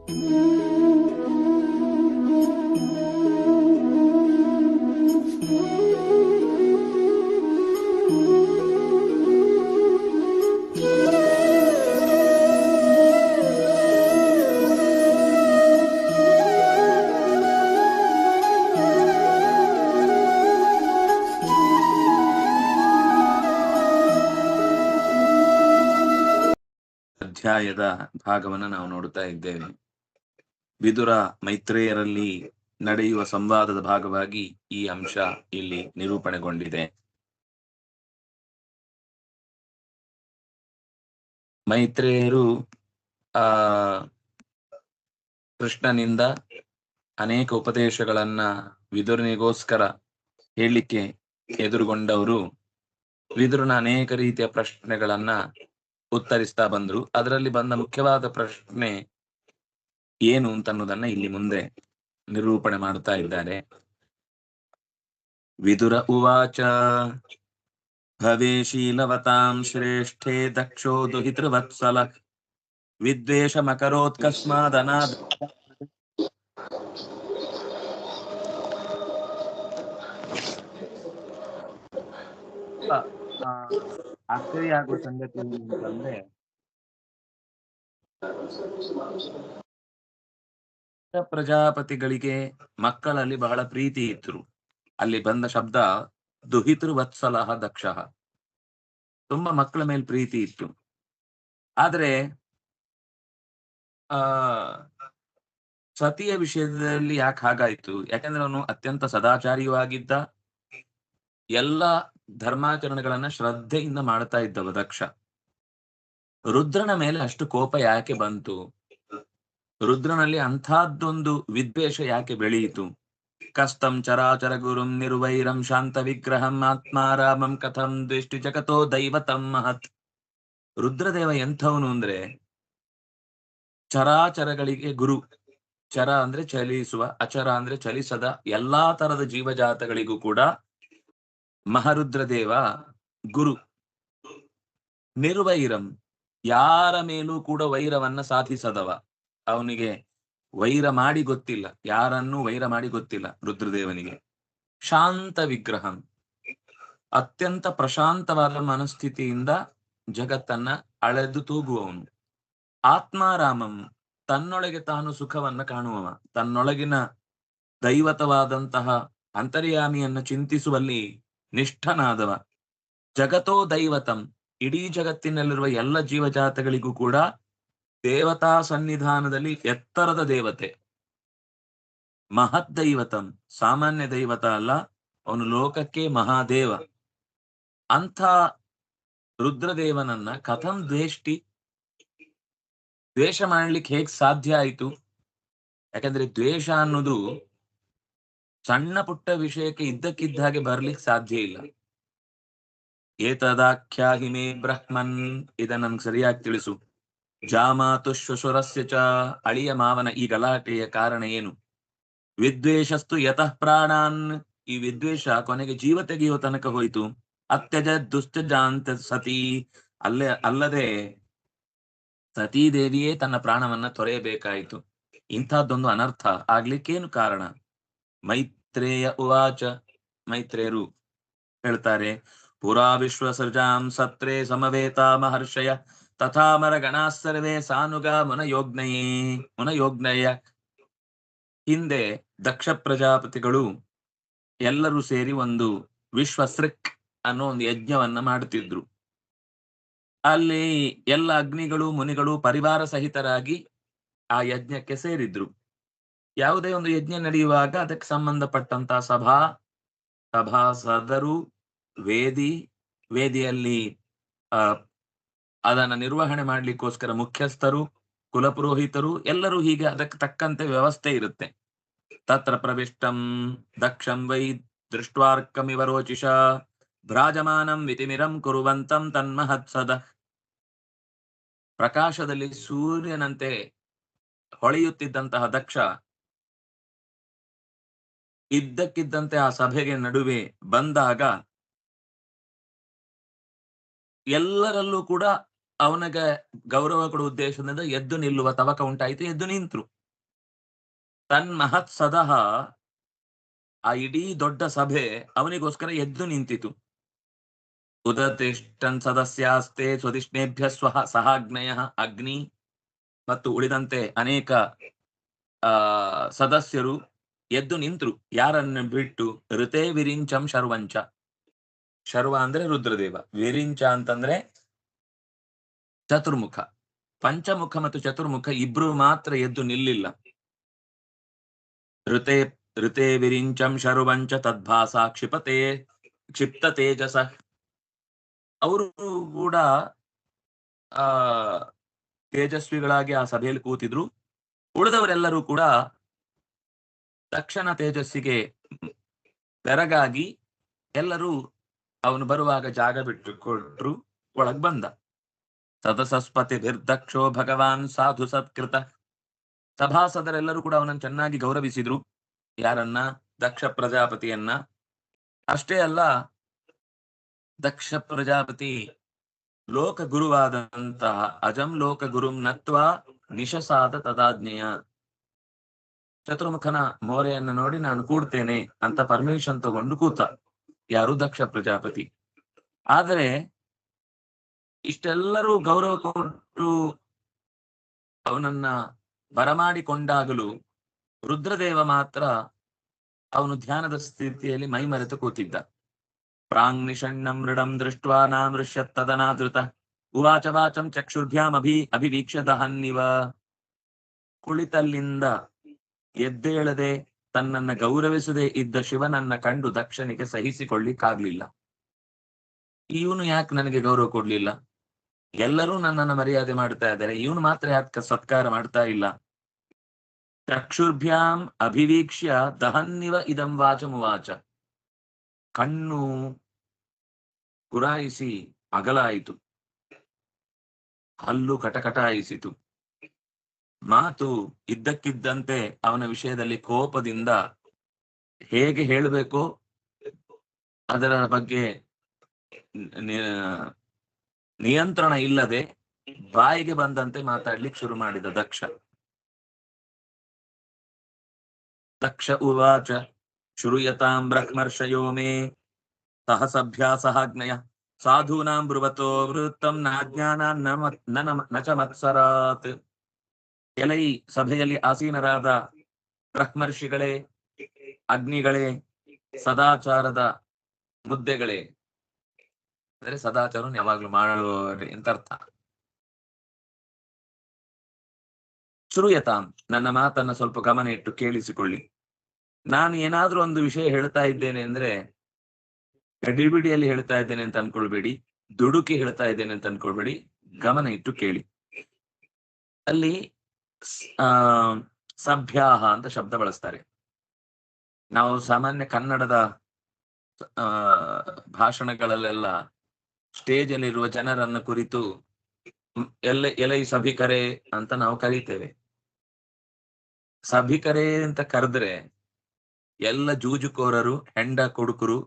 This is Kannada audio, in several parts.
ಅಧ್ಯಾಯದ ಭಾಗವನ್ನು ನಾವು ನೋಡುತ್ತಾ ಇದ್ದೇವೆ. ವಿದುರ ಮೈತ್ರೇಯರಲ್ಲಿ ನಡೆಯುವ ಸಂವಾದದ ಭಾಗವಾಗಿ ಈ ಅಂಶ ಇಲ್ಲಿ ನಿರೂಪಣೆಗೊಂಡಿದೆ. ಮೈತ್ರೇಯರು ಕೃಷ್ಣನಿಂದ ಅನೇಕ ಉಪದೇಶಗಳನ್ನ ವಿದುರನಿಗೋಸ್ಕರ ಹೇಳಲಿಕ್ಕೆ ಎದುರುಗೊಂಡವರು ವಿದುರನ ಅನೇಕ ರೀತಿಯ ಪ್ರಶ್ನೆಗಳನ್ನ ಉತ್ತರಿಸ್ತಾ ಬಂದ್ರು. ಅದರಲ್ಲಿ ಬಂದ ಮುಖ್ಯವಾದ ಪ್ರಶ್ನೆ ಏನು ಅಂತನ್ನೋದನ್ನ ಇಲ್ಲಿ ಮುಂದೆ ನಿರೂಪಣೆ ಮಾಡುತ್ತಾ ಇದ್ದಾರೆ. ವಿದುರ ಉವಾಚ ಭವೇಶೀಲವತಾಂ ಶ್ರೇಷ್ಠೇ ದಕ್ಷೋ ದುಹಿತೃವತ್ಸಲ ವಿದ್ವೇಷ ಮಕರೋತ್ಕಸ್ಮಾದನಾದ ಆಶ್ಚರ್ಯ ಆಗುವ ಸಂಗತಿ ಅಂತಂದ್ರೆ ಪ್ರಜಾಪತಿಗಳಿಗೆ ಮಕ್ಕಳಲ್ಲಿ ಬಹಳ ಪ್ರೀತಿ ಇತ್ತು. ಅಲ್ಲಿ ಬಂದ ಶಬ್ದ ದುಹಿತೃವತ್ಸಲ ದಕ್ಷ, ತುಂಬಾ ಮಕ್ಕಳ ಮೇಲೆ ಪ್ರೀತಿ ಇತ್ತು. ಆದ್ರೆ ಸತಿಯ ವಿಷಯದಲ್ಲಿ ಯಾಕೆ ಹಾಗಾಯ್ತು? ಯಾಕಂದ್ರೆ ಅವನು ಅತ್ಯಂತ ಸದಾಚಾರಿಯೂ ಆಗಿದ್ದ, ಎಲ್ಲ ಧರ್ಮಾಚರಣೆಗಳನ್ನ ಶ್ರದ್ಧೆಯಿಂದ ಮಾಡ್ತಾ ಇದ್ದವ ದಕ್ಷ. ರುದ್ರನ ಮೇಲೆ ಅಷ್ಟು ಕೋಪ ಯಾಕೆ ಬಂತು? ರುದ್ರನಲ್ಲಿ ಅಂಥದ್ದೊಂದು ವಿದ್ವೇಷ ಯಾಕೆ ಬೆಳೆಯಿತು? ಕಸ್ತಂ ಚರಾಚರ ಗುರುಂ ನಿರ್ವೈರಂ ಶಾಂತ ವಿಗ್ರಹಂ ಆತ್ಮಾರಾಮಂ ಕಥಂ ದ್ವೇಷ್ಟಿ ಜಗತೋ ದೈವತಂ ಮಹತ್. ರುದ್ರದೇವ ಎಂಥವನು ಅಂದ್ರೆ ಚರಾಚರಗಳಿಗೆ ಗುರು. ಚರ ಅಂದ್ರೆ ಚಲಿಸುವ, ಅಚರ ಅಂದ್ರೆ ಚಲಿಸದ ಎಲ್ಲಾ ತರದ ಜೀವಜಾತಗಳಿಗೂ ಕೂಡ ಮಹಾರುದ್ರದೇವ ಗುರು. ನಿರ್ವೈರಂ, ಯಾರ ಮೇಲೂ ಕೂಡ ವೈರವನ್ನ ಸಾಧಿಸದವ. ಅವನಿಗೆ ವೈರ ಮಾಡಿ ಗೊತ್ತಿಲ್ಲ, ಯಾರನ್ನೂ ವೈರ ಮಾಡಿ ಗೊತ್ತಿಲ್ಲ ರುದ್ರದೇವನಿಗೆ. ಶಾಂತ ವಿಗ್ರಹಂ, ಅತ್ಯಂತ ಪ್ರಶಾಂತವಾದ ಮನಸ್ಥಿತಿಯಿಂದ ಜಗತ್ತನ್ನ ಅಳೆದು ತೂಗುವವನು. ಆತ್ಮಾರಾಮಂ, ತನ್ನೊಳಗೆ ತಾನು ಸುಖವನ್ನ ಕಾಣುವವ, ತನ್ನೊಳಗಿನ ದೈವತವಾದಂತಹ ಅಂತರ್ಯಾಮಿಯನ್ನ ಚಿಂತಿಸುವಲ್ಲಿ ನಿಷ್ಠನಾದವ. ಜಗತೋ ದೈವತಂ, ಇಡೀ ಜಗತ್ತಿನಲ್ಲಿರುವ ಎಲ್ಲ ಜೀವಜಾತಗಳಿಗೂ ಕೂಡ ದೇವತಾ ಸನ್ನಿಧಾನದಲ್ಲಿ ಎತ್ತರದ ದೇವತೆ. ಮಹತ್ ದೈವತಂ, ಸಾಮಾನ್ಯ ದೈವತ ಅಲ್ಲ, ಅವನು ಲೋಕಕ್ಕೆ ಮಹಾದೇವ. ಅಂಥ ರುದ್ರದೇವನನ್ನ ಕಥಂ ದ್ವೇಷ್ಟಿ, ದ್ವೇಷ ಮಾಡ್ಲಿಕ್ಕೆ ಹೇಗ್ ಸಾಧ್ಯ ಆಯಿತು? ಯಾಕಂದ್ರೆ ದ್ವೇಷ ಅನ್ನೋದು ಸಣ್ಣ ಪುಟ್ಟ ವಿಷಯಕ್ಕೆ ಇದ್ದಕ್ಕಿದ್ದ ಹಾಗೆ ಬರ್ಲಿಕ್ಕೆ ಸಾಧ್ಯ ಇಲ್ಲ. ಏತದಾಖ್ಯಾಹಿ ಮೇ ಬ್ರಹ್ಮನ್, ಇದನ್ನ ನನ್ಗೆ ಸರಿಯಾಗಿ ತಿಳಿಸು. ಜಾಮಾತು ಶ್ವಶುರಸ್ಯ ಚ, ಅಳಿಯ ಮಾವನ ಈ ಗಲಾಟೆಯ ಕಾರಣ ಏನು? ವಿದ್ವೇಷಸ್ತು ಯತಃ ಪ್ರಾಣಾನ್, ಈ ವಿದ್ವೇಷ ಕೊನೆಗೆ ಜೀವ ತೆಗೆಯುವ ತನಕ ಹೋಯಿತು. ಅತ್ಯಜ ದುಶ್ಚಜಾಂತ ಸತಿ, ಅಲ್ಲದೆ ಸತೀದೇವಿಯೇ ತನ್ನ ಪ್ರಾಣವನ್ನ ತೊರೆಯಬೇಕಾಯಿತು. ಇಂಥದ್ದೊಂದು ಅನರ್ಥ ಆಗ್ಲಿಕ್ಕೇನು ಕಾರಣ? ಮೈತ್ರೇಯ ಉವಾಚ, ಮೈತ್ರೇಯರು ಹೇಳ್ತಾರೆ, ಪುರಾ ವಿಶ್ವಸೃಜಾಂ ಸತ್ರೇ ಸಮವೇತಾ ಮಹರ್ಷಯ ತಥಾಮರ ಗಣಾ ಸರ್ವೇ ಸಾನುಗ ಮುನಯೋಗ್ನಯ. ಹಿಂದೆ ದಕ್ಷ ಪ್ರಜಾಪತಿಗಳು ಎಲ್ಲರೂ ಸೇರಿ ಒಂದು ವಿಶ್ವಸೃಕ್ ಅನ್ನೋ ಒಂದು ಯಜ್ಞವನ್ನ ಮಾಡುತ್ತಿದ್ರು. ಅಲ್ಲಿ ಎಲ್ಲ ಅಗ್ನಿಗಳು ಮುನಿಗಳು ಪರಿವಾರ ಸಹಿತರಾಗಿ ಆ ಯಜ್ಞಕ್ಕೆ ಸೇರಿದ್ರು. ಯಾವುದೇ ಒಂದು ಯಜ್ಞ ನಡೆಯುವಾಗ ಅದಕ್ಕೆ ಸಂಬಂಧಪಟ್ಟಂತ ಸಭಾಸದರು, ವೇದಿಯಲ್ಲಿ ಅದನ್ನ ನಿರ್ವಹಣೆ ಮಾಡ್ಲಿಕ್ಕೋಸ್ಕರ ಮುಖ್ಯಸ್ಥರು, ಕುಲಪುರೋಹಿತರು ಎಲ್ಲರೂ ಹೀಗೆ ಅದಕ್ಕೆ ತಕ್ಕಂತೆ ವ್ಯವಸ್ಥೆ ಇರುತ್ತೆ. ತತ್ರ ಪ್ರವಿಷ್ಟಂ ದಕ್ಷಂ ವೈ ದೃಷ್ಟ್ವಾರ್ಕಮಿವ ರೋಚಿಷ ಭ್ರಾಜಮಾನಂ ವಿತಿಮಿರಂ ಕುರುವಂತಂ ತನ್ಮಹತ್ಸದ. ಪ್ರಕಾಶದಲ್ಲಿ ಸೂರ್ಯನಂತೆ ಹೊಳೆಯುತ್ತಿದ್ದಂತಹ ದಕ್ಷ ಇದ್ದಕ್ಕಿದ್ದಂತೆ ಆ ಸಭೆಗೆ ನಡುವೆ ಬಂದಾಗ ಎಲ್ಲರಲ್ಲೂ ಕೂಡ ಅವನಿಗೆ ಗೌರವ ಕೊಡುವ ಉದ್ದೇಶದಿಂದ ಎದ್ದು ನಿಲ್ಲುವ ತವಕ ಉಂಟಾಯಿತು, ಎದ್ದು ನಿಂತರು. ತನ್ಮಹತ್ ಸದಹ ಆ ಇಡೀ ದೊಡ್ಡ ಸಭೆ ಅವನಿಗೋಸ್ಕರ ಎದ್ದು ನಿಂತಿತು. ಉದತಿಷ್ಠನ್ ಸದಸ್ಯಾಸ್ತೆ ಸ್ವದಿಷ್ಣೇಭ್ಯ ಸಹಾಗ್ನಯ ಅಗ್ನಿ ಮತ್ತು ಉಳಿದಂತೆ ಅನೇಕ ಸದಸ್ಯರು ಎದ್ದು ನಿಂತರು. ಯಾರನ್ನು ಬಿಟ್ಟು? ಋತೆ ವಿರಿಂಚಂ ಶರ್ವಂಚ. ಶರ್ವ ಅಂದ್ರೆ ರುದ್ರದೇವ, ವಿರಿಂಚ ಅಂತಂದ್ರೆ ಚತುರ್ಮುಖ. ಪಂಚಮುಖ ಮತ್ತು ಚತುರ್ಮುಖ ಇಬ್ರು ಮಾತ್ರ ಎದ್ದು ನಿಲ್ಲಿಲ್ಲ. ಋತೆ ವಿರಿಂಚಂ ಶರ್ವಂಚ ತದ್ಭಾಸ ಕ್ಷಿಪ್ತ ತೇಜಸ. ಅವರು ಕೂಡ ಆ ತೇಜಸ್ವಿಗಳಾಗಿ ಆ ಸಭೆಯಲ್ಲಿ ಕೂತಿದ್ರು. ಉಳಿದವರೆಲ್ಲರೂ ಕೂಡ ತಕ್ಷಣ ತೇಜಸ್ಸಿಗೆ ಬೆರಗಾಗಿ ಎಲ್ಲರೂ ಅವನು ಬರುವಾಗ ಜಾಗ ಬಿಟ್ಟುಕೊಟ್ರು. ಒಳಗ್ ಬಂದ. ಸದಸಸ್ಪತಿ ನಿರ್ದಕ್ಷೋ ಭಗವಾನ್ ಸಾಧು ಸತ್ಕೃತ. ಸಭಾಸದರೆಲ್ಲರೂ ಕೂಡ ಅವನನ್ನು ಚೆನ್ನಾಗಿ ಗೌರವಿಸಿದ್ರು. ಯಾರನ್ನ? ದಕ್ಷ ಪ್ರಜಾಪತಿಯನ್ನ. ಅಷ್ಟೇ ಅಲ್ಲ, ದಕ್ಷ ಪ್ರಜಾಪತಿ ಲೋಕ ಗುರುವಾದಂತಹ ಅಜಂ ಲೋಕ ಗುರುಂ ನತ್ವಾ ನಿಶಸಾದ ತದಾಜ್ಞೆಯ. ಚತುರ್ಮುಖನ ಮೋರೆಯನ್ನು ನೋಡಿ ನಾನು ಕೂಡ್ತೇನೆ ಅಂತ ಪರ್ಮಿಷನ್ ತಗೊಂಡು ಕೂತ. ಯಾರು? ದಕ್ಷ ಪ್ರಜಾಪತಿ. ಆದರೆ ಇಷ್ಟೆಲ್ಲರೂ ಗೌರವ ಕೊಟ್ಟು ಅವನನ್ನ ಬರಮಾಡಿಕೊಂಡಾಗಲೂ ರುದ್ರದೇವ ಮಾತ್ರ ಅವನು ಧ್ಯಾನದ ಸ್ಥಿತಿಯಲ್ಲಿ ಮೈಮರೆತು ಕೂತಿದ್ದ. ಪ್ರಾಂಗ್ ನಿಷಣ್ಣಂ ಮೃಡಂ ದೃಷ್ಟ್ವಾ ನಾಮೃಷ್ಯತ್ತದನಾದೃತ ಉವಾಚ ವಾಚಂ ಚಕ್ಷುರ್ಭ್ಯಾಂ ಅಭಿವೀಕ್ಷ್ಯದಹನ್ನಿವ. ಕುಳಿತಲ್ಲಿಂದ ಎದ್ದೇಳದೆ ತನ್ನನ್ನ ಗೌರವಿಸದೆ ಇದ್ದ ಶಿವನನ್ನ ಕಂಡು ದಕ್ಷನಿಗೆ ಸಹಿಸಿಕೊಳ್ಳಿಕ್ಕಾಗ್ಲಿಲ್ಲ. ಇವನು ಯಾಕೆ ನನಗೆ ಗೌರವ ಕೊಡ್ಲಿಲ್ಲ? ಎಲ್ಲರೂ ನನ್ನನ್ನು ಮರ್ಯಾದೆ ಮಾಡ್ತಾ ಇದ್ದಾರೆ, ಇವನು ಮಾತ್ರ ಯಾಕೆ ಸತ್ಕಾರ ಮಾಡ್ತಾ ಇಲ್ಲ? ಚಕ್ಷುರ್ಭ್ಯಾಂ ಅಭಿವೀಕ್ಷ್ಯ ದಹನ್ನಿವ ಇದಂ ವಾಚಮುವಾಚ. ಕಣ್ಣು ಗುರಾಯಿಸಿ ಅಗಲಾಯಿತು, ಹಲ್ಲು ಕಟಕಟಾಯಿಸಿತು. ಮಾತು ಇದ್ದಕ್ಕಿದ್ದಂತೆ ಅವನ ವಿಷಯದಲ್ಲಿ ಕೋಪದಿಂದ ಹೇಗೆ ಹೇಳಬೇಕೋ ಅದರ ಬಗ್ಗೆ ನಿಯಂತ್ರಣ ಇಲ್ಲದೆ ಬಾಯಿಗೆ ಬಂದಂತೆ ಮಾತಾಡ್ಲಿಕ್ಕೆ ಶುರು ಮಾಡಿದ ದಕ್ಷ. ದಕ್ಷ ಉವಾಚ ಶ್ರೂಯತಾಂ ಬ್ರಹ್ಮರ್ಷಯೋ ಮೇ ಸಹಸಭ್ಯಾಸಹಾಗ್ನಯ ಸಾಧೂನಾಂ ಬ್ರುವತೋ ವೃತ್ತಂ ನಾಜ್ಞಾನಾನ್ ನ ಚ ಮತ್ಸರಾತ್. ಎಲೈ ಸಭೆಯಲ್ಲಿ ಆಸೀನರಾದ ಬ್ರಹ್ಮರ್ಷಿಗಳೇ, ಅಗ್ನಿಗಳೇ, ಸದಾಚಾರದ ಮುದ್ದೆಗಳೇ, ಅಂದ್ರೆ ಸದಾಚಾರವನ್ನು ಯಾವಾಗ್ಲೂ ಮಾಡುವವರೇ ಅಂತ ಅರ್ಥ. ಶ್ರೂಯತಾಂ, ನನ್ನ ಮಾತನ್ನ ಸ್ವಲ್ಪ ಗಮನ ಇಟ್ಟು ಕೇಳಿಸಿಕೊಳ್ಳಿ. ನಾನು ಏನಾದ್ರೂ ಒಂದು ವಿಷಯ ಹೇಳ್ತಾ ಇದ್ದೇನೆ ಅಂದ್ರೆ ಗಡಿಬಿಡಿಯಲ್ಲಿ ಹೇಳ್ತಾ ಇದ್ದೇನೆ ಅಂತ ಅನ್ಕೊಳ್ಬೇಡಿ, ದುಡುಕಿ ಹೇಳ್ತಾ ಇದ್ದೇನೆ ಅಂತ ಅನ್ಕೊಳ್ಬೇಡಿ, ಗಮನ ಇಟ್ಟು ಕೇಳಿ. ಅಲ್ಲಿ ಸಭ್ಯಾಹ ಅಂತ ಶಬ್ದ ಬಳಸ್ತಾರೆ. ನಾವು ಸಾಮಾನ್ಯ ಕನ್ನಡದ ಭಾಷಣಗಳಲ್ಲೆಲ್ಲ ಸ್ಟೇಜ್ ಅಲ್ಲಿ ಇರುವ ಜನರನ್ನ ಕುರಿತು ಎಲೈ ಸಭಿಕರೇ ಅಂತ ನಾವು ಕರೀತೇವೆ. ಸಭಿಕರೇ ಅಂತ ಕರೆದ್ರೆ ಎಲ್ಲ ಜೂಜುಕೋರರು, ಹೆಂಡ ಕೊಡುಕರು,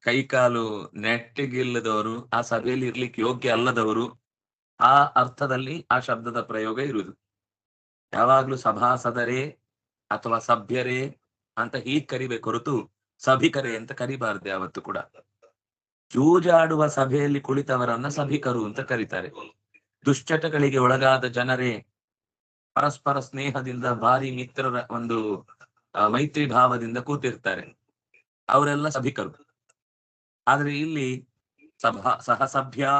ಕೈಕಾಲು ನೆಟ್ಟಿಗಿಲ್ಲದವರು, ಆ ಸಭೆಯಲ್ಲಿ ಇರ್ಲಿಕ್ಕೆ ಯೋಗ್ಯ ಅಲ್ಲದವರು, ಆ ಅರ್ಥದಲ್ಲಿ ಆ ಶಬ್ದದ ಪ್ರಯೋಗ ಇರುವುದು. ಯಾವಾಗ್ಲೂ ಸಭಾಸದರೇ ಅಥವಾ ಸಭ್ಯರೇ ಅಂತ ಹೀಗೆ ಕರಿಬೇಕು ಹೊರತು ಸಭಿಕರೇ ಅಂತ ಕರಿಬಾರ್ದು ಯಾವತ್ತು ಕೂಡ. ಜೂಜಾಡುವ ಸಭೆಯಲ್ಲಿ ಕುಳಿತವರನ್ನ ಸಭಿಕರು ಅಂತ ಕರೀತಾರೆ. ದುಶ್ಚಟಗಳಿಗೆ ಒಳಗಾದ ಜನರೇ ಪರಸ್ಪರ ಸ್ನೇಹದಿಂದ ಭಾರಿ ಮಿತ್ರರ ಒಂದು ಮೈತ್ರಿ ಭಾವದಿಂದ ಕೂತಿರ್ತಾರೆ, ಅವರೆಲ್ಲ ಸಭಿಕರು. ಆದ್ರೆ ಇಲ್ಲಿ ಸಹಸಭ್ಯಾ,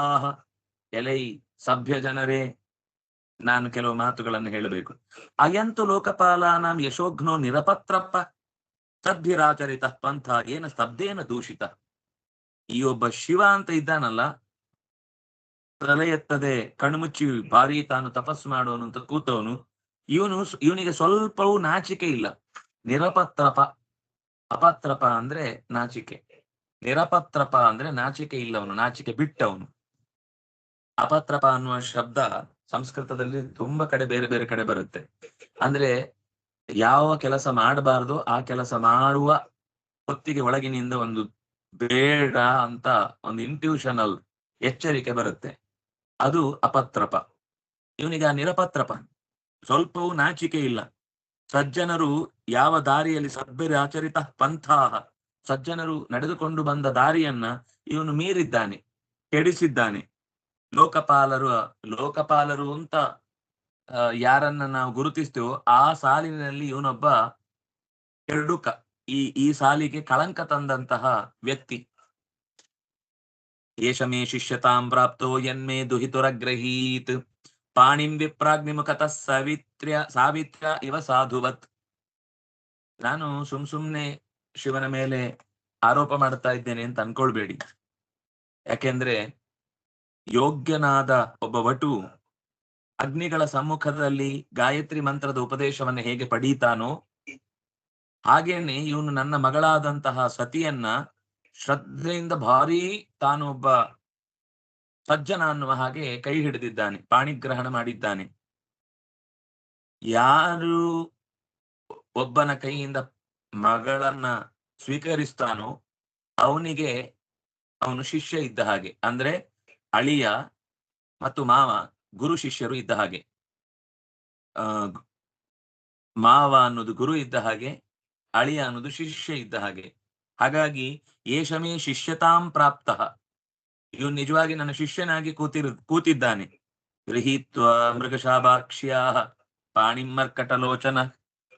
ಎಲೈ ಸಭ್ಯ ಜನರೇ, ನಾನು ಕೆಲವು ಮಾತುಗಳನ್ನು ಹೇಳಬೇಕು. ಅಯಂತು ಲೋಕಪಾಲಾನಾಂ ಯಶೋಘ್ನೋ ನಿರಪತ್ರಪ್ಪ ಸಭ್ಯರಾಚರಿತ ಪಂಥ ಏನ ಸ್ತಬ್ಧೇನ ದೂಷಿತ. ಈ ಒಬ್ಬ ಶಿವ ಅಂತ ಇದ್ದಾನಲ್ಲ, ತಲೆ ಎತ್ತದೆ ಕಣ್ಮುಚ್ಚಿ ಭಾರಿ ತಾನು ತಪಸ್ಸು ಮಾಡೋನು ಅಂತ ಕೂತವನು, ಇವನಿಗೆ ಸ್ವಲ್ಪವೂ ನಾಚಿಕೆ ಇಲ್ಲ. ನಿರಪತ್ರಪ, ಅಪತ್ರಪ ಅಂದ್ರೆ ನಾಚಿಕೆ, ನಿರಪತ್ರಪ ಅಂದ್ರೆ ನಾಚಿಕೆ ಇಲ್ಲವನು, ನಾಚಿಕೆ ಬಿಟ್ಟವನು. ಅಪತ್ರಪ ಅನ್ನುವ ಶಬ್ದ ಸಂಸ್ಕೃತದಲ್ಲಿ ತುಂಬಾ ಕಡೆ ಬೇರೆ ಬೇರೆ ಕಡೆ ಬರುತ್ತೆ. ಅಂದ್ರೆ ಯಾವ ಕೆಲಸ ಮಾಡಬಾರದು ಆ ಕೆಲಸ ಮಾಡುವ ಹೊತ್ತಿಗೆ ಒಳಗಿನಿಂದ ಒಂದು ಬೇಡ ಅಂತ ಒಂದು ಇಂಟ್ಯೂಷನಲ್ ಎಚ್ಚರಿಕೆ ಬರುತ್ತೆ. ಅದು ಅಪತ್ರಪ. ಇವನಿಗೆ ಆ ನಿರಪತ್ರಪ, ಸ್ವಲ್ಪವೂ ನಾಚಿಕೆ ಇಲ್ಲ. ಸಜ್ಜನರು ಯಾವ ದಾರಿಯಲ್ಲಿ ಸದ್ಭಿರಾಚರಿತ ಪಂಥಾಹ, ಸಜ್ಜನರು ನಡೆದುಕೊಂಡು ಬಂದ ದಾರಿಯನ್ನ ಇವನು ಮೀರಿದ್ದಾನೆ, ಕೆಡಿಸಿದ್ದಾನೆ. ಲೋಕಪಾಲರು ಅಂತ ಯಾರನ್ನ ನಾವು ಗುರುತಿಸ್ತೇವೋ ಆ ಸಾಲಿನಲ್ಲಿ ಇವನೊಬ್ಬ ಕೆಡುಕ, ಈ ಸಾಲಿಗೆ ಕಳಂಕ ತಂದಂತಹ ವ್ಯಕ್ತಿ. ಏಷ ಮೇ ಶಿಷ್ಯತಾಂ ಪ್ರಾಪ್ತೋ ಯನ್ಮೇ ದುಹಿತುರಗ್ರಹೀತ್ ಪಾಣಿಂ ವಿಪ್ರಾಗ್ನಿಮುಖತಃ ಸಾವಿತ್ರ್ಯ ಇವ ಸಾಧುವತ್. ನಾನು ಸುಮ್ನೆ ಶಿವನ ಮೇಲೆ ಆರೋಪ ಮಾಡ್ತಾ ಇದ್ದೇನೆ ಅಂತ ಅನ್ಕೊಳ್ಬೇಡಿ. ಯಾಕೆಂದ್ರೆ ಯೋಗ್ಯನಾದ ಒಬ್ಬ ವಟು ಅಗ್ನಿಗಳ ಸಮ್ಮುಖದಲ್ಲಿ ಗಾಯತ್ರಿ ಮಂತ್ರದ ಉಪದೇಶವನ್ನು ಹೇಗೆ ಪಡೀತಾನೋ ಹಾಗೇನೆ ಇವನು ನನ್ನ ಮಗಳಾದಂತಹ ಸತಿಯನ್ನ ಶ್ರದ್ಧೆಯಿಂದ ಭಾರೀ ತಾನು ಒಬ್ಬ ಸಜ್ಜನ ಅನ್ನುವ ಹಾಗೆ ಕೈ ಹಿಡಿದಿದ್ದಾನೆ, ಪಾಣಿಗ್ರಹಣ ಮಾಡಿದ್ದಾನೆ. ಯಾರು ಒಬ್ಬನ ಕೈಯಿಂದ ಮಗಳನ್ನ ಸ್ವೀಕರಿಸ್ತಾನೋ ಅವನಿಗೆ ಅವನು ಶಿಷ್ಯ ಇದ್ದ ಹಾಗೆ. ಅಂದ್ರೆ ಅಳಿಯ ಮತ್ತು ಮಾವ ಗುರು ಶಿಷ್ಯರು ಇದ್ದ ಹಾಗೆ. ಮಾವ ಅನ್ನೋದು ಗುರು ಇದ್ದ ಹಾಗೆ, ಅಳಿಯ ಅನ್ನೋದು ಶಿಷ್ಯ ಇದ್ದ ಹಾಗೆ. ಹಾಗಾಗಿ ಏಷಮೇ ಶಿಷ್ಯತಾಂ ಪ್ರಾಪ್ತ, ಇವನು ನಿಜವಾಗಿ ನನ್ನ ಶಿಷ್ಯನಾಗಿ ಕೂತಿದ್ದಾನೆ. ಗೃಹೀತ್ವ ಮೃಗಶಾಭಾಕ್ಷ್ಯಾ ಪಾಣಿಮರ್ಕಟಲೋಚನ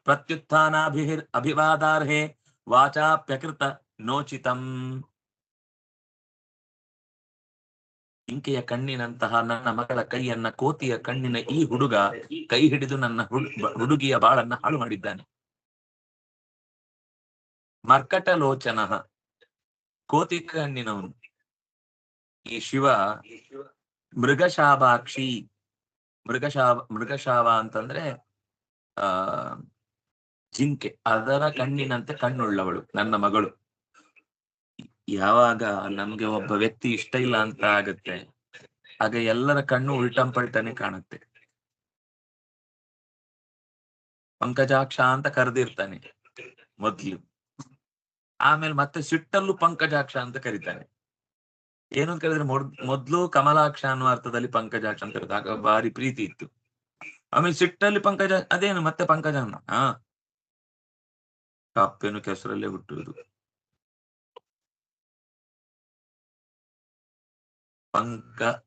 ಪ್ರತ್ಯುತ್ಥಾನಾಭಿವಾದಾರ್ಹೇ ವಾಚಾಪ್ಯಕೃತ ನೋಚಿತಂ. ಇಂಕೆಯ ಕಣ್ಣಿನಂತಹ ನನ್ನ ಮಗಳ ಕೈಯನ್ನ ಕೋತಿಯ ಕಣ್ಣಿನ ಈ ಹುಡುಗ ಕೈ ಹಿಡಿದು ನನ್ನ ಹುಡುಗಿಯ ಬಾಳನ್ನ ಹಾಳು ಮಾಡಿದ್ದಾನೆ. ಮರ್ಕಟಲೋಚನ, ಕೋತಿ ಕಣ್ಣಿನವನು ಈ ಶಿವ. ಮೃಗಶಾಭಾಕ್ಷಿ, ಮೃಗಶಾವ ಅಂತಂದ್ರೆ ಜಿಂಕೆ, ಅದರ ಕಣ್ಣಿನಂತೆ ಕಣ್ಣುಳ್ಳವಳು ನನ್ನ ಮಗಳು. ಯಾವಾಗ ನಮ್ಗೆ ಒಬ್ಬ ವ್ಯಕ್ತಿ ಇಷ್ಟ ಇಲ್ಲ ಅಂತ ಆಗತ್ತೆ ಆಗ ಎಲ್ಲರ ಕಣ್ಣು ಉಲ್ಟಂಪಲ್ಟನೆ ಕಾಣುತ್ತೆ. ಪಂಕಜಾಕ್ಷ ಅಂತ ಕರೆದಿರ್ತಾನೆ ಮೊದ್ಲು, ಆಮೇಲೆ ಮತ್ತೆ ಸಿಟ್ಟಲ್ಲೂ ಪಂಕಜಾಕ್ಷ ಅಂತ ಕರೀತಾನೆ. ಏನು ಅಂತ ಕೇಳಿದ್ರೆ ಮೊದ್ಲು ಕಮಲಾಕ್ಷ ಅನ್ನುವ ಅರ್ಥದಲ್ಲಿ ಪಂಕಜಾಕ್ಷ ಅಂತ ಕರೀತಾರೆ, ಆಗ ಭಾರಿ ಪ್ರೀತಿ ಇತ್ತು. ಆಮೇಲೆ ಸಿಟ್ಟಲ್ಲಿ ಅದೇನು ಮತ್ತೆ ಪಂಕಜ ಅನ್ನ. ಕಪ್ಪೇನು ಕೆಸರಲ್ಲೇ ಹುಟ್ಟುವುದು.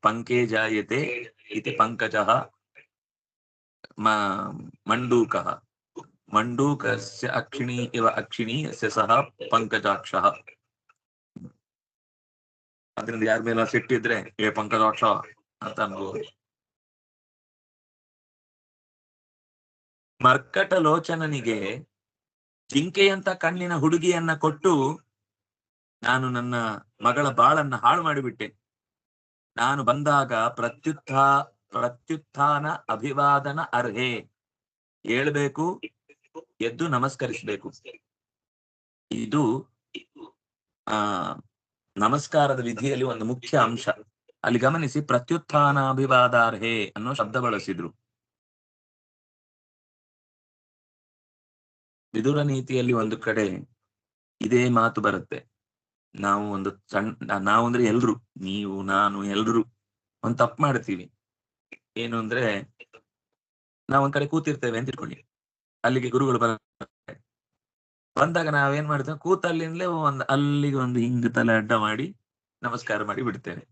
ಪಂಕೆ ಜಾಯತೆ ಇತಿ ಪಂಕಜಃ ಮಂಡೂಕಃ ಮಂಡೂಕಸ್ಯ ಅಕ್ಷಿಣಿ ಇವ ಅಕ್ಷಿಣಿ ಯಸ್ಯ ಸಹ ಪಂಕಜಾಕ್ಷಃ. ಅದರಿಂದ ಯಾರ ಮೇಲೆ ಸಿಟ್ಟಿದ್ರೆ ಏ ಪಂಕಜಾಕ್ಷ ಅಂತ ಅನ್ಬೋದು. ಮರ್ಕಟ ಲೋಚನನಿಗೆ ಜಿಂಕೆಯಂತ ಕಣ್ಣಿನ ಹುಡುಗಿಯನ್ನ ಕೊಟ್ಟು ನಾನು ನನ್ನ ಮಗಳ ಬಾಳನ್ನ ಹಾಳು ಮಾಡಿಬಿಟ್ಟೆ. ನಾನು ಬಂದಾಗ ಪ್ರತ್ಯುತ್ಥಾನ ಅಭಿವಾದನ ಅರ್ಹೆ, ಹೇಳ್ಬೇಕು, ಎದ್ದು ನಮಸ್ಕರಿಸಬೇಕು. ಇದು ನಮಸ್ಕಾರದ ವಿಧಿಯಲ್ಲಿ ಒಂದು ಮುಖ್ಯ ಅಂಶ. ಅಲ್ಲಿ ಗಮನಿಸಿ, ಪ್ರತ್ಯುತ್ಥಾನ ಅಭಿವಾದಾರ್ಹೆ ಅನ್ನೋ ಶಬ್ದ ಬಳಸಿದ್ರು. ವಿದುರ ನೀತಿಯಲ್ಲಿ ಒಂದು ಕಡೆ ಇದೇ ಮಾತು ಬರುತ್ತೆ. ನಾವು ಅಂದ್ರೆ ಎಲ್ರು, ನೀವು ನಾನು ಎಲ್ರು ಒಂದ್ ತಪ್ಪು ಮಾಡ್ತೀವಿ. ಏನು ಅಂದ್ರೆ ನಾವೊಂದ್ ಕಡೆ ಕೂತಿರ್ತೇವೆ ಅಂತ ಇಟ್ಕೊಳ್ಳಿ, ಅಲ್ಲಿಗೆ ಗುರುಗಳು ಬಂದಾಗ ನಾವೇನ್ ಮಾಡ್ತೇವೆ, ಕೂತಲ್ಲಿಂದಲೇ ಅಲ್ಲಿಗೆ ಒಂದು ಹಿಂಗ್ ತಲೆ ಅಡ್ಡ ಮಾಡಿ ನಮಸ್ಕಾರ ಮಾಡಿ ಬಿಡ್ತೇವೆ.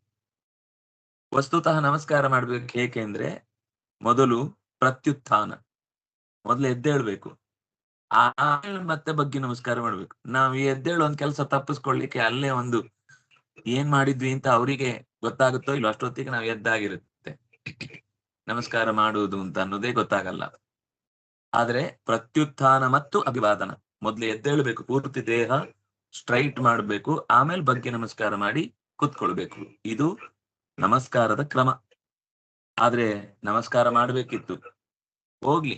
ವಸ್ತುತಃ ನಮಸ್ಕಾರ ಮಾಡ್ಬೇಕು ಹೇಗೆ ಅಂದ್ರೆ ಮೊದಲು ಪ್ರತ್ಯುತ್ಥಾನ, ಮೊದಲು ಎದ್ದೇಳ್ಬೇಕು, ಮತ್ತೆ ಬಗ್ಗೆ ನಮಸ್ಕಾರ ಮಾಡ್ಬೇಕು. ನಾವ್ ಎದ್ದೇಳು ಒಂದ್ ಕೆಲಸ ತಪ್ಪಿಸ್ಕೊಳ್ಲಿಕ್ಕೆ ಅಲ್ಲೇ ಒಂದು ಏನ್ ಮಾಡಿದ್ವಿ ಅಂತ ಅವರಿಗೆ ಗೊತ್ತಾಗುತ್ತೋ ಇಲ್ಲ ಅಷ್ಟೊತ್ತಿಗೆ ನಾವು ಎದ್ದಾಗಿರುತ್ತೆ. ನಮಸ್ಕಾರ ಮಾಡುವುದು ಅಂತ ಅನ್ನೋದೇ ಗೊತ್ತಾಗಲ್ಲ. ಆದ್ರೆ ಪ್ರತ್ಯುತ್ಥಾನ ಮತ್ತು ಅಭಿವಾದನ, ಮೊದ್ಲು ಎದ್ದೇಳ್ಬೇಕು, ಪೂರ್ತಿ ದೇಹ ಸ್ಟ್ರೈಟ್ ಮಾಡ್ಬೇಕು, ಆಮೇಲೆ ಬಗ್ಗೆ ನಮಸ್ಕಾರ ಮಾಡಿ ಕುತ್ಕೊಳ್ಬೇಕು. ಇದು ನಮಸ್ಕಾರದ ಕ್ರಮ. ಆದ್ರೆ ನಮಸ್ಕಾರ ಮಾಡ್ಬೇಕಿತ್ತು, ಹೋಗ್ಲಿ,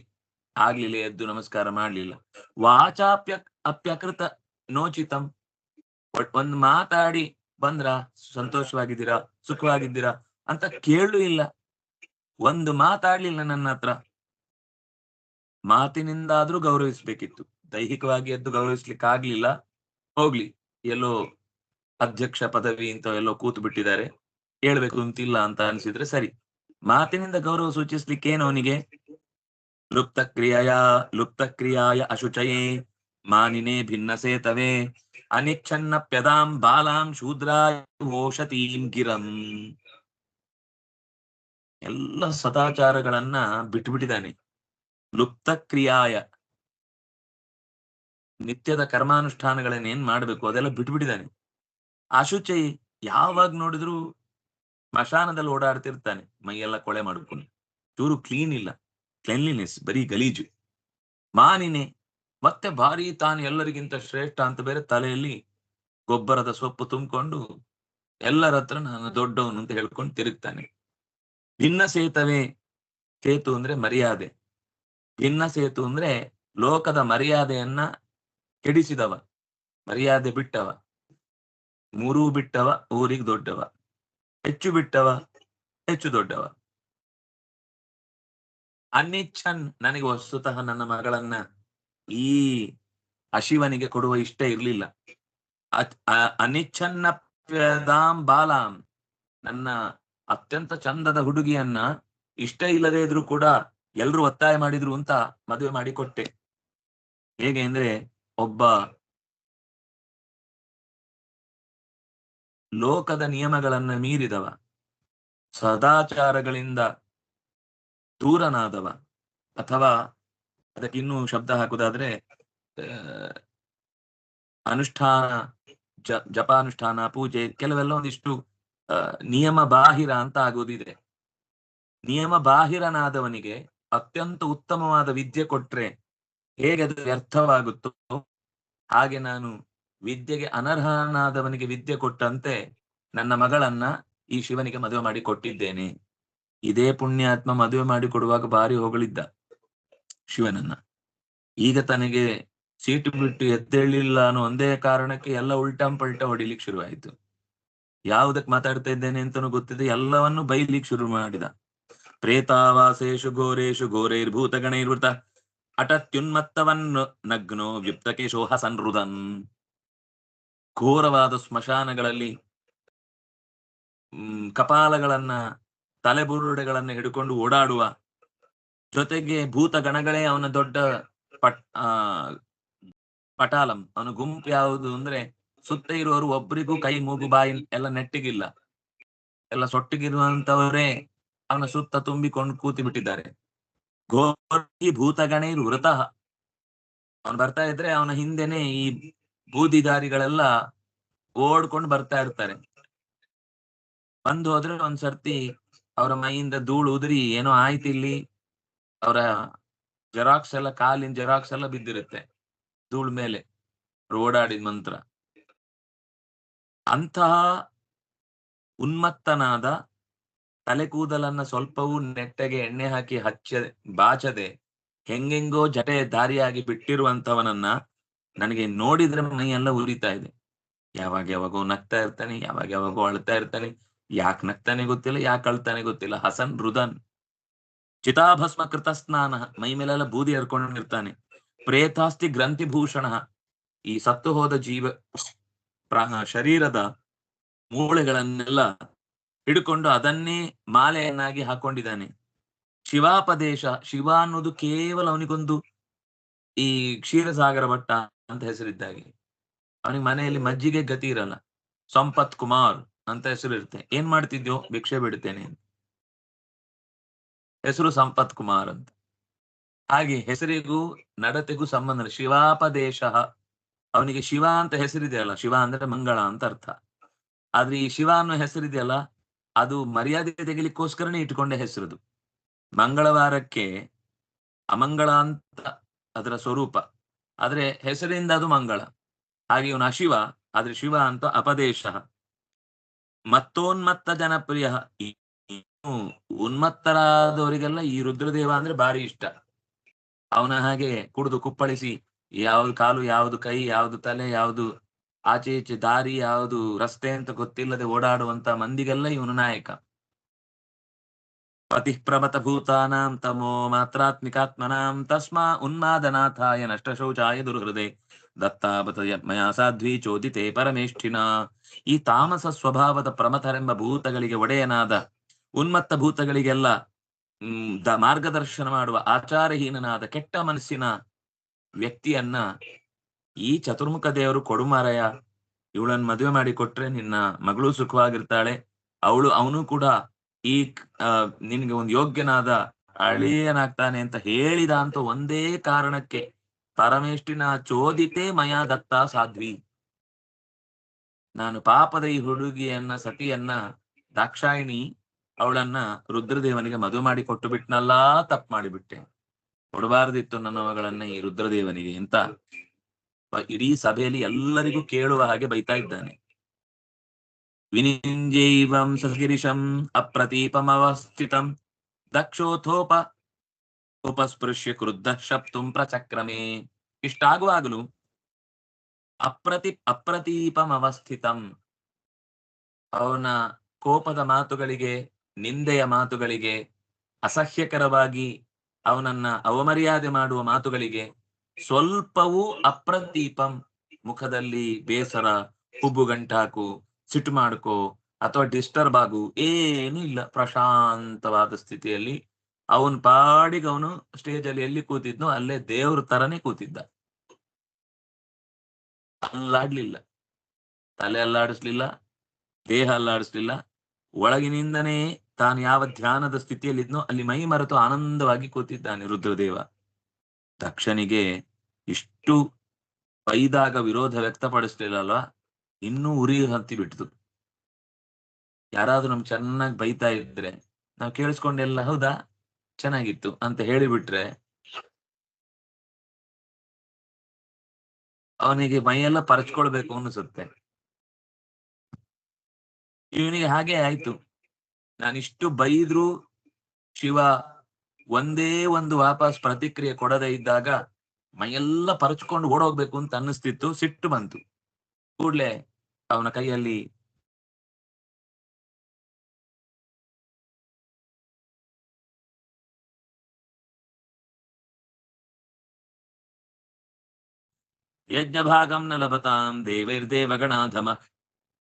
ಆಗ್ಲಿಲ್ಲ, ಎದ್ದು ನಮಸ್ಕಾರ ಮಾಡ್ಲಿಲ್ಲ. ಅಪ್ಯಕೃತ ನೋಚಿತಂ, ಒಂದ್ ಮಾತಾಡಿ ಬಂದ್ರ ಸಂತೋಷವಾಗಿದ್ದೀರಾ, ಸುಖವಾಗಿದ್ದೀರಾ ಅಂತ ಕೇಳೂ ಇಲ್ಲ. ಒಂದು ಮಾತಾಡ್ಲಿಲ್ಲ ನನ್ನ ಹತ್ರ. ಮಾತಿನಿಂದಾದ್ರೂ ಗೌರವಿಸ್ಬೇಕಿತ್ತು, ದೈಹಿಕವಾಗಿ ಎದ್ದು ಗೌರವಿಸ್ಲಿಕ್ಕೆ ಆಗ್ಲಿಲ್ಲ, ಹೋಗ್ಲಿ, ಎಲ್ಲೋ ಅಧ್ಯಕ್ಷ ಪದವಿ ಅಂತ ಎಲ್ಲೋ ಕೂತು ಬಿಟ್ಟಿದ್ದಾರೆ, ಹೇಳ್ಬೇಕು ಅಂತಿಲ್ಲ ಅಂತ ಅನ್ಸಿದ್ರೆ ಸರಿ. ಮಾತಿನಿಂದ ಗೌರವ ಸೂಚಿಸ್ಲಿಕ್ಕೆ ಏನು ಅವನಿಗೆ? ಲುಪ್ತ ಕ್ರಿಯಾಯ ಅಶುಚಯೇ ಮಾನಿನೇ ಭಿನ್ನ ಸೇತವೇ ಅನಿಚ್ಛನ್ನಪ್ಯದಾಂ ಬಾಲಾಂ ಶೂದ್ರಾಯ ಓಷತೀಂ ಗಿರಂ. ಎಲ್ಲ ಸದಾಚಾರಗಳನ್ನ ಬಿಟ್ಟುಬಿಟ್ಟಿದ್ದಾನೆ. ಲುಪ್ತ ಕ್ರಿಯಾಯ, ನಿತ್ಯದ ಕರ್ಮಾನುಷ್ಠಾನಗಳನ್ನೇನ್ ಮಾಡ್ಬೇಕು ಅದೆಲ್ಲ ಬಿಟ್ಬಿಟ್ಟಿದ್ದಾನೆ. ಅಶುಚಿ, ಯಾವಾಗ ನೋಡಿದ್ರು ಸ್ಮಶಾನದಲ್ಲಿ ಓಡಾಡ್ತಿರ್ತಾನೆ, ಮೈಯೆಲ್ಲ ಕೊಳೆ ಮಾಡ್ಕೊಂಡು, ಚೂರು ಕ್ಲೀನ್ ಇಲ್ಲ, ಕ್ಲೆನ್ಲಿನೆಸ್ ಬರೀ ಗಲೀಜು. ಮಾನಿನೇ, ಮತ್ತೆ ಭಾರಿ ತಾನು ಎಲ್ಲರಿಗಿಂತ ಶ್ರೇಷ್ಠ ಅಂತ ಬೇರೆ ತಲೆಯಲ್ಲಿ ಗೊಬ್ಬರದ ಸೊಪ್ಪು ತುಂಬಿಕೊಂಡು ಎಲ್ಲರ ಹತ್ರ ನಾನು ದೊಡ್ಡವನು ಅಂತ ಹೇಳ್ಕೊಂಡು ತಿರುಗ್ತಾನೆ. ಭಿನ್ನ ಸೇತವೇ, ಸೇತು ಅಂದ್ರೆ ಮರ್ಯಾದೆ, ಭಿನ್ನ ಸೇತು ಅಂದ್ರೆ ಲೋಕದ ಮರ್ಯಾದೆಯನ್ನ ಕೆಡಿಸಿದವ, ಮರ್ಯಾದೆ ಬಿಟ್ಟವ, ಮೂರೂ ಬಿಟ್ಟವ, ಊರಿಗೆ ದೊಡ್ಡವ, ಹೆಚ್ಚು ಬಿಟ್ಟವ, ಹೆಚ್ಚು ದೊಡ್ಡವ. ಅನಿಚ್ಛನ್, ನನಗೆ ವಸ್ತುತಃ ನನ್ನ ಮಗಳನ್ನ ಈ ಅಶಿವನಿಗೆ ಕೊಡುವ ಇಷ್ಟ ಇರ್ಲಿಲ್ಲ. ಅನಿಚ್ಛನ್ನಪ್ಯದಾಂ ಬಾಲಾಂ, ನನ್ನ ಅತ್ಯಂತ ಚಂದದ ಹುಡುಗಿಯನ್ನ ಇಷ್ಟ ಇಲ್ಲದೆ ಇದ್ರು ಕೂಡ ಎಲ್ರು ಒತ್ತಾಯ ಮಾಡಿದ್ರು ಅಂತ ಮದುವೆ ಮಾಡಿಕೊಟ್ಟೆ. ಹೇಗೆ ಅಂದ್ರೆ, ಒಬ್ಬ ಲೋಕದ ನಿಯಮಗಳನ್ನ ಮೀರಿದವ, ಸದಾಚಾರಗಳಿಂದ ದೂರನಾದವ, ಅಥವಾ ಅದಕ್ಕಿನ್ನೂ ಶಬ್ದ ಹಾಕುದಾದ್ರೆ ಅನುಷ್ಠಾನ, ಜಪಾನುಷ್ಠಾನ, ಪೂಜೆ ಕೆಲವೆಲ್ಲ ಒಂದಿಷ್ಟು ನಿಯಮ ಬಾಹಿರ ಅಂತ ಆಗೋದಿದೆ. ನಿಯಮ ಬಾಹಿರನಾದವನಿಗೆ ಅತ್ಯಂತ ಉತ್ತಮವಾದ ವಿದ್ಯೆ ಕೊಟ್ರೆ ಹೇಗೆ ಅದು ವ್ಯರ್ಥವಾಗುತ್ತೋ ಹಾಗೆ ನಾನು ವಿದ್ಯೆಗೆ ಅನರ್ಹನಾದವನಿಗೆ ವಿದ್ಯೆ ಕೊಟ್ಟಂತೆ ನನ್ನ ಮಗಳನ್ನ ಈ ಶಿವನಿಗೆ ಮದುವೆ ಮಾಡಿ ಕೊಟ್ಟಿದ್ದೇನೆ. ಇದೇ ಪುಣ್ಯಾತ್ಮ ಮದುವೆ ಮಾಡಿ ಕೊಡುವಾಗ ಭಾರಿ ಹೊಗಳಿದ್ದ ಶಿವನನ್ನ. ಈಗ ತನಗೆ ಸೀಟು ಬಿಟ್ಟು ಎದ್ದೇಳಿಲ್ಲ ಅನ್ನೋ ಒಂದೇ ಕಾರಣಕ್ಕೆ ಎಲ್ಲ ಉಲ್ಟಂ ಪಲ್ಟ ಹೊಡಿಲಿಕ್ಕೆ ಶುರುವಾಯಿತು. ಯಾವುದಕ್ಕೆ ಮಾತಾಡ್ತಾ ಇದ್ದೇನೆ ಅಂತನೂ ಗೊತ್ತಿದೆ, ಎಲ್ಲವನ್ನು ಬೈಲಿಕ್ಕೆ ಶುರು ಮಾಡಿದ. ಪ್ರೇತಾವಾಸೇಶು ಘೋರೇಶು ಘೋರೈರ್ಭೂತಗಣೈರ್ವೃತ ಅಟತ್ಯುನ್ಮತ್ತವನ್ ನಗ್ನೋ ವ್ಯುಪ್ತಕೇಶೋ ಹಸನ್ರುದನ್. ಘೋರವಾದ ಸ್ಮಶಾನಗಳಲ್ಲಿ ಕಪಾಲಗಳನ್ನ, ತಲೆಬುರುಡೆಗಳನ್ನ ಹಿಡ್ಕೊಂಡು ಓಡಾಡುವ, ಜೊತೆಗೆ ಭೂತಗಣಗಳೇ ಅವನ ದೊಡ್ಡ ಪಟಾಲಂ. ಅವನ ಗುಂಪು ಯಾವುದು ಅಂದ್ರೆ, ಸುತ್ತ ಇರುವವರು ಒಬ್ಬರಿಗೂ ಕೈ ಮೂಗು ಬಾಯಿ ಎಲ್ಲ ನೆಟ್ಟಿಗಿಲ್ಲ, ಎಲ್ಲ ಸೊಟ್ಟಿಗಿರುವಂತವರೇ ಅವನ ಸುತ್ತ ತುಂಬಿಕೊಂಡು ಕೂತಿ ಬಿಟ್ಟಿದ್ದಾರೆ. ಘೋರಿ ಭೂತಗಣೈರ್ ವೃತಃ, ಅವನು ಬರ್ತಾ ಇದ್ರೆ ಅವನ ಹಿಂದೆನೆ ಈ ಬೂದಿದಾರಿಗಳೆಲ್ಲ ಓಡ್ಕೊಂಡು ಬರ್ತಾ ಇರ್ತಾರೆ. ಬಂದು ಹೋದ್ರೆ ಒಂದ್ಸರ್ತಿ ಅವರ ಮೈಯಿಂದ ಧೂಳು ಉದುರಿ ಏನೋ ಆಯ್ತು, ಇಲ್ಲಿ ಅವರ ಜೆರಾಕ್ಸ್ ಎಲ್ಲ, ಕಾಲಿನ ಜೆರಾಕ್ಸ್ ಎಲ್ಲ ಬಿದ್ದಿರುತ್ತೆ ಧೂಳು ಮೇಲೆ, ಓಡಾಡಿದ ಮಂತ್ರ. ಅಂತಹ ಉನ್ಮತ್ತನಾದ, ತಲೆ ಕೂದಲನ್ನ ಸ್ವಲ್ಪವೂ ನೆಟ್ಟಗೆ ಎಣ್ಣೆ ಹಾಕಿ ಬಾಚದೆ ಹೆಂಗೆಂಗೋ ಜಟೆ ದಾರಿಯಾಗಿ ಬಿಟ್ಟಿರುವಂತವನನ್ನ ನನಗೆ ನೋಡಿದ್ರೆ ಮೈಯೆಲ್ಲ ಉರಿತಾ ಇದೆ. ಯಾವಾಗ ಯಾವಾಗೋ ನಗ್ತಾ ಇರ್ತಾನೆ, ಯಾವಾಗ ಯಾವಾಗೋ ಅಳ್ತಾ ಇರ್ತಾನೆ. ಯಾಕೆ ನಗ್ತಾನೆ ಗೊತ್ತಿಲ್ಲ, ಯಾಕೆ ಅಳ್ತಾನೆ ಗೊತ್ತಿಲ್ಲ. ಹಸನ್ ರುದನ್, ಚಿತಾಭಸ್ಮ ಕೃತ ಸ್ನಾನ, ಮೈ ಮೇಲೆಲ್ಲ ಬೂದಿ ಹರ್ಕೊಂಡಿರ್ತಾನೆ. ಪ್ರೇತಾಸ್ತಿ ಗ್ರಂಥಿಭೂಷಣ, ಈ ಸತ್ತು ಹೋದ ಶರೀರದ ಮೂಳೆಗಳನ್ನೆಲ್ಲ ಹಿಡ್ಕೊಂಡು ಅದನ್ನೇ ಮಾಲೆಯನ್ನಾಗಿ ಹಾಕೊಂಡಿದ್ದಾನೆ. ಶಿವಾಪದೇಶ, ಶಿವ ಅನ್ನೋದು ಕೇವಲ ಅವನಿಗೊಂದು ಈ ಕ್ಷೀರಸಾಗರ ಭಟ್ಟ ಅಂತ ಹೆಸರಿದ್ದಾಗೆ. ಅವನಿಗೆ ಮನೆಯಲ್ಲಿ ಮಜ್ಜಿಗೆ ಗತಿ ಇರಲ್ಲ. ಸಂಪತ್ ಕುಮಾರ್ ಅಂತ ಹೆಸರು ಇರುತ್ತೆ. ಏನ್ ಮಾಡ್ತಿದ್ಯೋ, ಭಿಕ್ಷೆ ಬಿಡ್ತೇನೆ, ಹೆಸರು ಸಂಪತ್ ಕುಮಾರ್ ಅಂತ. ಹಾಗೆ ಹೆಸರಿಗೂ ನಡತೆಗೂ ಸಂಬಂಧ. ಶಿವಾಪದೇಶ, ಅವನಿಗೆ ಶಿವ ಅಂತ ಹೆಸರಿದೆಯಲ್ಲ, ಶಿವ ಅಂದ್ರೆ ಮಂಗಳ ಅಂತ ಅರ್ಥ. ಆದ್ರೆ ಈ ಶಿವ ಅನ್ನೋ ಹೆಸರಿದೆಯಲ್ಲ, ಅದು ಮರ್ಯಾದೆ ತೆಗಿಲಿಕ್ಕೋಸ್ಕರನೇ ಇಟ್ಕೊಂಡ ಹೆಸರದು. ಮಂಗಳವಾರಕ್ಕೆ ಅಮಂಗಳ ಅಂತ ಅದರ ಸ್ವರೂಪ, ಆದ್ರೆ ಹೆಸರಿಂದ ಅದು ಮಂಗಳ. ಹಾಗೆ ಇವನು ಅಶಿವ, ಆದ್ರೆ ಶಿವ ಅಂತ ಅಪದೇಶ. ಮತ್ತೋನ್ಮತ್ತ ಜನಪ್ರಿಯ, ಉನ್ಮತ್ತರಾದವರಿಗೆಲ್ಲ ಈ ರುದ್ರದೇವ ಅಂದ್ರೆ ಭಾರಿ ಇಷ್ಟ. ಅವನ ಹಾಗೆ ಕುಡಿದು ಕುಪ್ಪಳಿಸಿ ಯಾವ್ದು ಕಾಲು, ಯಾವ್ದು ಕೈ, ಯಾವ್ದು ತಲೆ, ಯಾವ್ದು ಆಚೆ ಈಚೆ ದಾರಿ, ಯಾವ್ದು ರಸ್ತೆ ಅಂತ ಗೊತ್ತಿಲ್ಲದೆ ಓಡಾಡುವಂತ ಮಂದಿಗೆಲ್ಲ ಇವನು ನಾಯಕ. ಪತಿ ಪ್ರಭತ ಭೂತಾನಾಂ ತಮೋ ಮಾತ್ರಾತ್ಮಿಕಾತ್ಮನಾಂ ತಸ್ಮಾ ಉನ್ಮಾದನಾಥಾಯ ನಷ್ಟ ಶೌಚಾಯ ದುರ್ಹೃದೆ ದತ್ತಾವತ ಮಯಾ ಸಾಧ್ವಿ ಚೋದಿತೆ ಪರಮೇಷ್ಠಿನ. ಈ ತಾಮಸ ಸ್ವಭಾವದ ಪ್ರಮಥರೆಂಬ ಭೂತಗಳಿಗೆ ಒಡೆಯನಾದ ಉನ್ಮತ್ತ ಭೂತಗಳಿಗೆಲ್ಲ ಮಾರ್ಗದರ್ಶನ ಮಾಡುವ ಆಚಾರಹೀನನಾದ ಕೆಟ್ಟ ಮನಸ್ಸಿನ ವ್ಯಕ್ತಿಯನ್ನ ಈ ಚತುರ್ಮುಖ ದೇವರು ಕೊಡುಮಾರಯ, ಇವಳನ್ನ ಮದುವೆ ಮಾಡಿ ಕೊಟ್ರೆ ನಿನ್ನ ಮಗಳು ಸುಖವಾಗಿರ್ತಾಳೆ, ಅವನು ಕೂಡ ಈ ನಿನ್ಗೆ ಒಂದು ಯೋಗ್ಯನಾದ ಅಳಿಯನಾಗ್ತಾನೆ ಅಂತ ಹೇಳಿದ ಅಂತ ಒಂದೇ ಕಾರಣಕ್ಕೆ ಪರಮೇಷ್ಠಿನ ಚೋದಿತೆ ಮಯಾ ದತ್ತ ಸಾಧ್ವಿ, ನಾನು ಪಾಪದ ಈ ಹುಡುಗಿಯನ್ನ ಸತಿಯನ್ನ ದಾಕ್ಷಾಯಿಣಿ ಅವಳನ್ನ ರುದ್ರದೇವನಿಗೆ ಮದುವೆ ಮಾಡಿ ಕೊಟ್ಟು ಬಿಟ್ನಲ್ಲ, ತಪ್ಪು ಮಾಡಿಬಿಟ್ಟೆ, ಕೊಡಬಾರ್ದಿತ್ತು ನನ್ನ ಮಗಳನ್ನ ಈ ರುದ್ರದೇವನಿಗೆ ಅಂತ ಇಡೀ ಸಭೆಯಲ್ಲಿ ಎಲ್ಲರಿಗೂ ಕೇಳುವ ಹಾಗೆ ಬೈತಾ ಇದ್ದಾನೆ. ವಿನಿಂಜೈವಂ ಸಗಿರಿಶಂ ಅಪ್ರತೀಪಮವಸ್ಥಿತಂ ದಕ್ಷೋಥೋಪ ಉಪಸ್ಪೃಶ್ಯ ಕ್ರುದ್ಧ ಶಪ್ತುಂ ಪ್ರಚಕ್ರಮೇ. ಇಷ್ಟಾಗುವಾಗಲೂ ಅಪ್ರತೀಪಮವಸ್ಥಿತಂ, ಅವನ ಕೋಪದ ಮಾತುಗಳಿಗೆ, ನಿಂದೆಯ ಮಾತುಗಳಿಗೆ, ಅಸಹ್ಯಕರವಾಗಿ ಅವನನ್ನ ಅವಮರ್ಯಾದೆ ಮಾಡುವ ಮಾತುಗಳಿಗೆ ಸ್ವಲ್ಪವೂ ಅಪ್ರತೀಪಂ, ಮುಖದಲ್ಲಿ ಬೇಸರ, ಹುಬ್ಬುಗಂಟಾಕು, ಸಿಟ್ಟು ಮಾಡ್ಕೋ ಅಥವಾ ಡಿಸ್ಟರ್ಬ್ ಆಗು ಏನೂ ಇಲ್ಲ. ಪ್ರಶಾಂತವಾದ ಸ್ಥಿತಿಯಲ್ಲಿ ಅವನ್ ಪಾಡಿಗೆ ಅವನು ಸ್ಟೇಜ್ ಅಲ್ಲಿ ಎಲ್ಲಿ ಕೂತಿದ್ನೋ ಅಲ್ಲೇ ದೇವ್ರ ತರನೇ ಕೂತಿದ್ದ. ಅಲ್ಲಾಡ್ಲಿಲ್ಲ, ತಲೆ ಅಲ್ಲಾಡಿಸ್ಲಿಲ್ಲ, ದೇಹ ಅಲ್ಲಾಡಿಸ್ಲಿಲ್ಲ. ಒಳಗಿನಿಂದನೇ ತಾನು ಯಾವ ಧ್ಯಾನದ ಸ್ಥಿತಿಯಲ್ಲಿದ್ನೋ ಅಲ್ಲಿ ಮೈ ಮರೆತು ಆನಂದವಾಗಿ ಕೂತಿದ್ದಾನೆ ರುದ್ರದೇವ. ದಕ್ಷನಿಗೆ ಇಷ್ಟು ಬೈದಾಗ ವಿರೋಧ ವ್ಯಕ್ತಪಡಿಸ್ಲಿಲ್ಲ ಅಲ್ವಾ, ಇನ್ನೂ ಉರಿ ಹತ್ತಿ ಬಿಟ್ಟಿತು. ಯಾರಾದ್ರೂ ನಮ್ಗೆ ಚೆನ್ನಾಗಿ ಬೈತಾ ಇದ್ರೆ ನಾವು ಕೇಳಿಸ್ಕೊಂಡೆಲ್ಲ ಹೌದಾ ಚೆನ್ನಾಗಿತ್ತು ಅಂತ ಹೇಳಿಬಿಟ್ರೆ ಅವನಿಗೆ ಮೈಯೆಲ್ಲ ಪರಚ್ಕೊಳ್ಬೇಕು ಅನಿಸುತ್ತೆ. ಇವನಿಗೆ ಹಾಗೆ ಆಯ್ತು. ನಾನಿಷ್ಟು ಬೈದ್ರು ಶಿವ ಒಂದೇ ಒಂದು ವಾಪಸ್ ಪ್ರತಿಕ್ರಿಯೆ ಕೊಡದೇ ಇದ್ದಾಗ ಮೈಯೆಲ್ಲ ಪರಚ್ಕೊಂಡು ಓಡೋಗ್ಬೇಕು ಅಂತ ಅನ್ನಿಸ್ತಿತ್ತು. ಸಿಟ್ಟು ಬಂತು. ಕೂಡ್ಲೆ ಅವನ ಕೈಯಲ್ಲಿ ಯಜ್ಞ ಭಾಗಂ ನ ಲಭತಾಂ ದೇವೈರ್ದೇವಗಣಾಧಮ,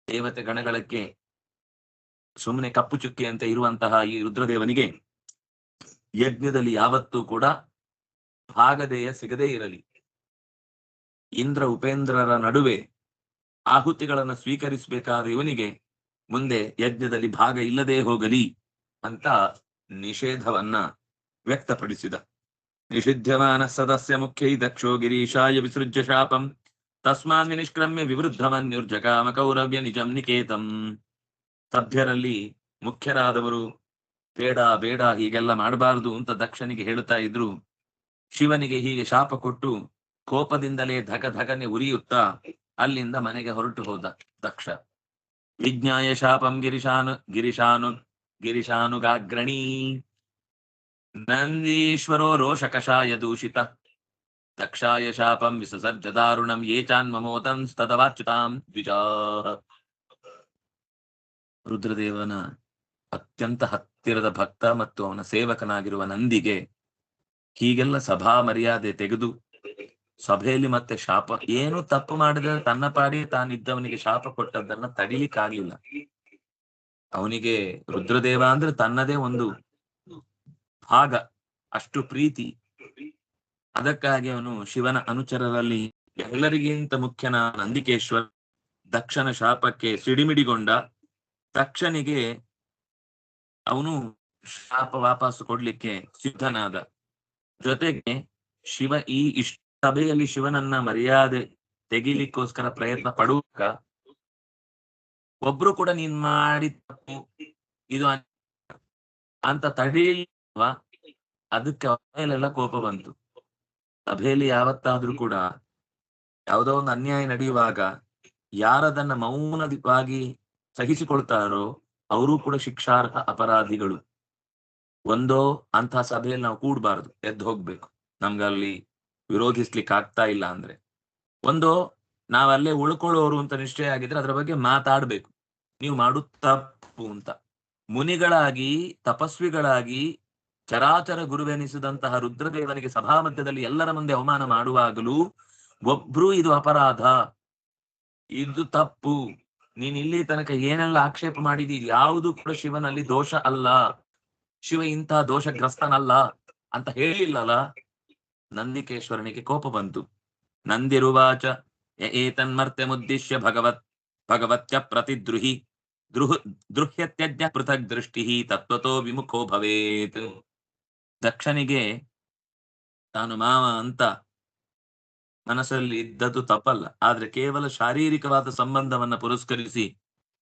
ದೇವತೆ ಗಣಗಳಕ್ಕೆ ಸುಮ್ಮನೆ ಕಪ್ಪು ಚುಕ್ಕಿ ಅಂತ ಇರುವಂತಹ ಈ ರುದ್ರದೇವನಿಗೆ ಯಜ್ಞದಲ್ಲಿ ಯಾವತ್ತೂ ಕೂಡ ಭಾಗದೇಯ ಸಿಗದೇ ಇರಲಿ. ಇಂದ್ರ ಉಪೇಂದ್ರರ ನಡುವೆ ಆಹುತಿಗಳನ್ನು ಸ್ವೀಕರಿಸಬೇಕಾದ ಇವನಿಗೆ ಮುಂದೆ ಯಜ್ಞದಲ್ಲಿ ಭಾಗ ಇಲ್ಲದೆ ಹೋಗಲಿ ಅಂತ ನಿಷೇಧವನ್ನ ವ್ಯಕ್ತಪಡಿಸಿದ. ನಿಷಿಧ್ಯಮಾನ ಸದಸ್ಯ ಮುಖ್ಯೈ ದಕ್ಷೋ ಗಿರೀಶಾಯ ವಿಸೃಜ್ಯ ಶಾಪಂ ತಸ್ಮಾನ್ ನಿಷ್ಕ್ರಮ್ಯ ವಿವೃದ್ಧಮನ್ಯುರ್ಜಕಾಮ ಕೌರವ್ಯ ನಿಜಂ ನಿಕೇತಂ. ಸಭ್ಯರಲ್ಲಿ ಮುಖ್ಯರಾದವರು ಬೇಡ ಬೇಡ ಹೀಗೆಲ್ಲ ಮಾಡಬಾರದು ಅಂತ ದಕ್ಷನಿಗೆ ಹೇಳ್ತಾ ಇದ್ರು. ಶಿವನಿಗೆ ಹೀಗೆ ಶಾಪ ಕೊಟ್ಟು ಕೋಪದಿಂದಲೇ ಧಗಧಗನೆ ಉರಿಯುತ್ತಾ ಅಲ್ಲಿಂದ ಮನೆಗೆ ಹೊರಟು ಹೋದ ದಕ್ಷ. ವಿಜ್ಞಾಯ ಶಾಪಂ ಗಿರಿಶಾನುಗಾಗ್ರಣೀ ನಂದೀಶ್ವರೋ ರೋಷಕಷಾಯ ದೂಷಿತ ದಕ್ಷಾಯ ಶಾಪಂ ವಿಸಸರ್ಜ ದಾರುಣಂ ಯೇ ಚಾನ್ಮಮೋದಂ ತದವಾಚ್ಯುತಾಂ ದ್ವಿಜಾ. ರುದ್ರದೇವನ ಅತ್ಯಂತ ಹತ್ತಿರದ ಭಕ್ತ ಮತ್ತು ಅವನ ಸೇವಕನಾಗಿರುವ ನಂದಿಗೆ ಹೀಗೆಲ್ಲ ಸಭಾ ಮರ್ಯಾದೆ ತೆಗೆದು ಸಭೆಯಲ್ಲಿ ಮತ್ತೆ ಶಾಪ, ಏನು ತಪ್ಪು ಮಾಡಿದ್ರೆ ತನ್ನ ಪಾಡಿ ತಾನಿದ್ದವನಿಗೆ ಶಾಪ ಕೊಟ್ಟದ್ದನ್ನ ತಡಿಲಿಕ್ಕಾಗ್ಲಿಲ್ಲ. ಅವನಿಗೆ ರುದ್ರದೇವ ಅಂದ್ರೆ ತನ್ನದೇ ಒಂದು ಭಾಗ, ಅಷ್ಟು ಪ್ರೀತಿ. ಅದಕ್ಕಾಗಿ ಅವನು ಶಿವನ ಅನುಚರರಲ್ಲಿ ಎಲ್ಲರಿಗಿಂತ ಮುಖ್ಯನ ನಂದಿಕೇಶ್ವರ ದಕ್ಷನ ಶಾಪಕ್ಕೆ ಸಿಡಿಮಿಡಿಗೊಂಡ. ದಕ್ಷನಿಗೆ ಅವನು ಶಾಪ ವಾಪಸ್ಸು ಕೊಡ್ಲಿಕ್ಕೆ ಸಿದ್ಧನಾದ. ಜೊತೆಗೆ ಶಿವ ಈ ಸಭೆಯಲ್ಲಿ ಶಿವನನ್ನ ಮರ್ಯಾದೆ ತೆಗಿಲಿಕ್ಕೋಸ್ಕರ ಪ್ರಯತ್ನ ಪಡುವಾಗ ಒಬ್ರು ಕೂಡ ನೀನ್ ಮಾಡಿ ತಪ್ಪು ಇದು ಅಂತ ತಡೀಲ್ವ, ಅದಕ್ಕೆ ಮೇಲೆಲ್ಲ ಕೋಪ ಬಂತು. ಸಭೆಯಲ್ಲಿ ಯಾವತ್ತಾದ್ರೂ ಕೂಡ ಯಾವುದೋ ಒಂದು ಅನ್ಯಾಯ ನಡೆಯುವಾಗ ಯಾರದನ್ನ ಮೌನವಾಗಿ ಸಹಿಸಿಕೊಳ್ತಾರೋ ಅವರು ಕೂಡ ಶಿಕ್ಷಾರ್ಹ ಅಪರಾಧಿಗಳು. ಒಂದೋ ಅಂತಹ ಸಭೆಯಲ್ಲಿ ನಾವು ಕೂಡಬಾರದು, ಎದ್ದು ಹೋಗ್ಬೇಕು. ನಮ್ಗಲ್ಲಿ ವಿರೋಧಿಸ್ಲಿಕ್ಕೆ ಆಗ್ತಾ ಇಲ್ಲ ಅಂದ್ರೆ ಒಂದೋ ನಾವಲ್ಲೇ ಉಳ್ಕೊಳ್ಳೋರು ಅಂತ ನಿಶ್ಚಯ ಆಗಿದ್ರೆ ಅದರ ಬಗ್ಗೆ ಮಾತಾಡ್ಬೇಕು. ನೀವು ಮಾಡು ತಪ್ಪು ಅಂತ. ಮುನಿಗಳಾಗಿ ತಪಸ್ವಿಗಳಾಗಿ ಚರಾಚರ ಗುರುವೆನಿಸಿದಂತಹ ರುದ್ರದೇವನಿಗೆ ಸಭಾ ಮಧ್ಯದಲ್ಲಿ ಎಲ್ಲರ ಮುಂದೆ ಅವಮಾನ ಮಾಡುವಾಗಲೂ ಒಬ್ರು ಇದು ಅಪರಾಧ, ಇದು ತಪ್ಪು, ನೀನ್ ಇಲ್ಲಿ ತನಕ ಏನೆಲ್ಲ ಆಕ್ಷೇಪ ಮಾಡಿದಿ ಯಾವುದು ಕೂಡ ಶಿವನಲ್ಲಿ ದೋಷ ಅಲ್ಲ, ಶಿವ ಇಂಥ ದೋಷಗ್ರಸ್ತನಲ್ಲ ಅಂತ ಹೇಳಿಲ್ಲಲ್ಲ. ನಂದಿಕೇಶ್ವರನಿಗೆ ಕೋಪ ಬಂತು. ನಂದಿರುವಾಚ ಏತನ್ಮರ್ತ್ಯಮುದ್ದಿಶ್ಯ ಭಗವತ್ಯ ಪ್ರತಿದ್ರುಹಿ ದೃಹ್ಯತ್ಯಜ್ಞ ಪೃಥಕ್ ದೃಷ್ಟಿ ತತ್ವತೋ ವಿಮುಖೋ ಭವೇತ್. ದಕ್ಷನಿಗೆ ತಾನು ಮಾವ ಅಂತ ಮನಸ್ಸಲ್ಲಿ ಇದ್ದದ್ದು ತಪ್ಪಲ್ಲ, ಆದ್ರೆ ಕೇವಲ ಶಾರೀರಿಕವಾದ ಸಂಬಂಧವನ್ನ ಪುರಸ್ಕರಿಸಿ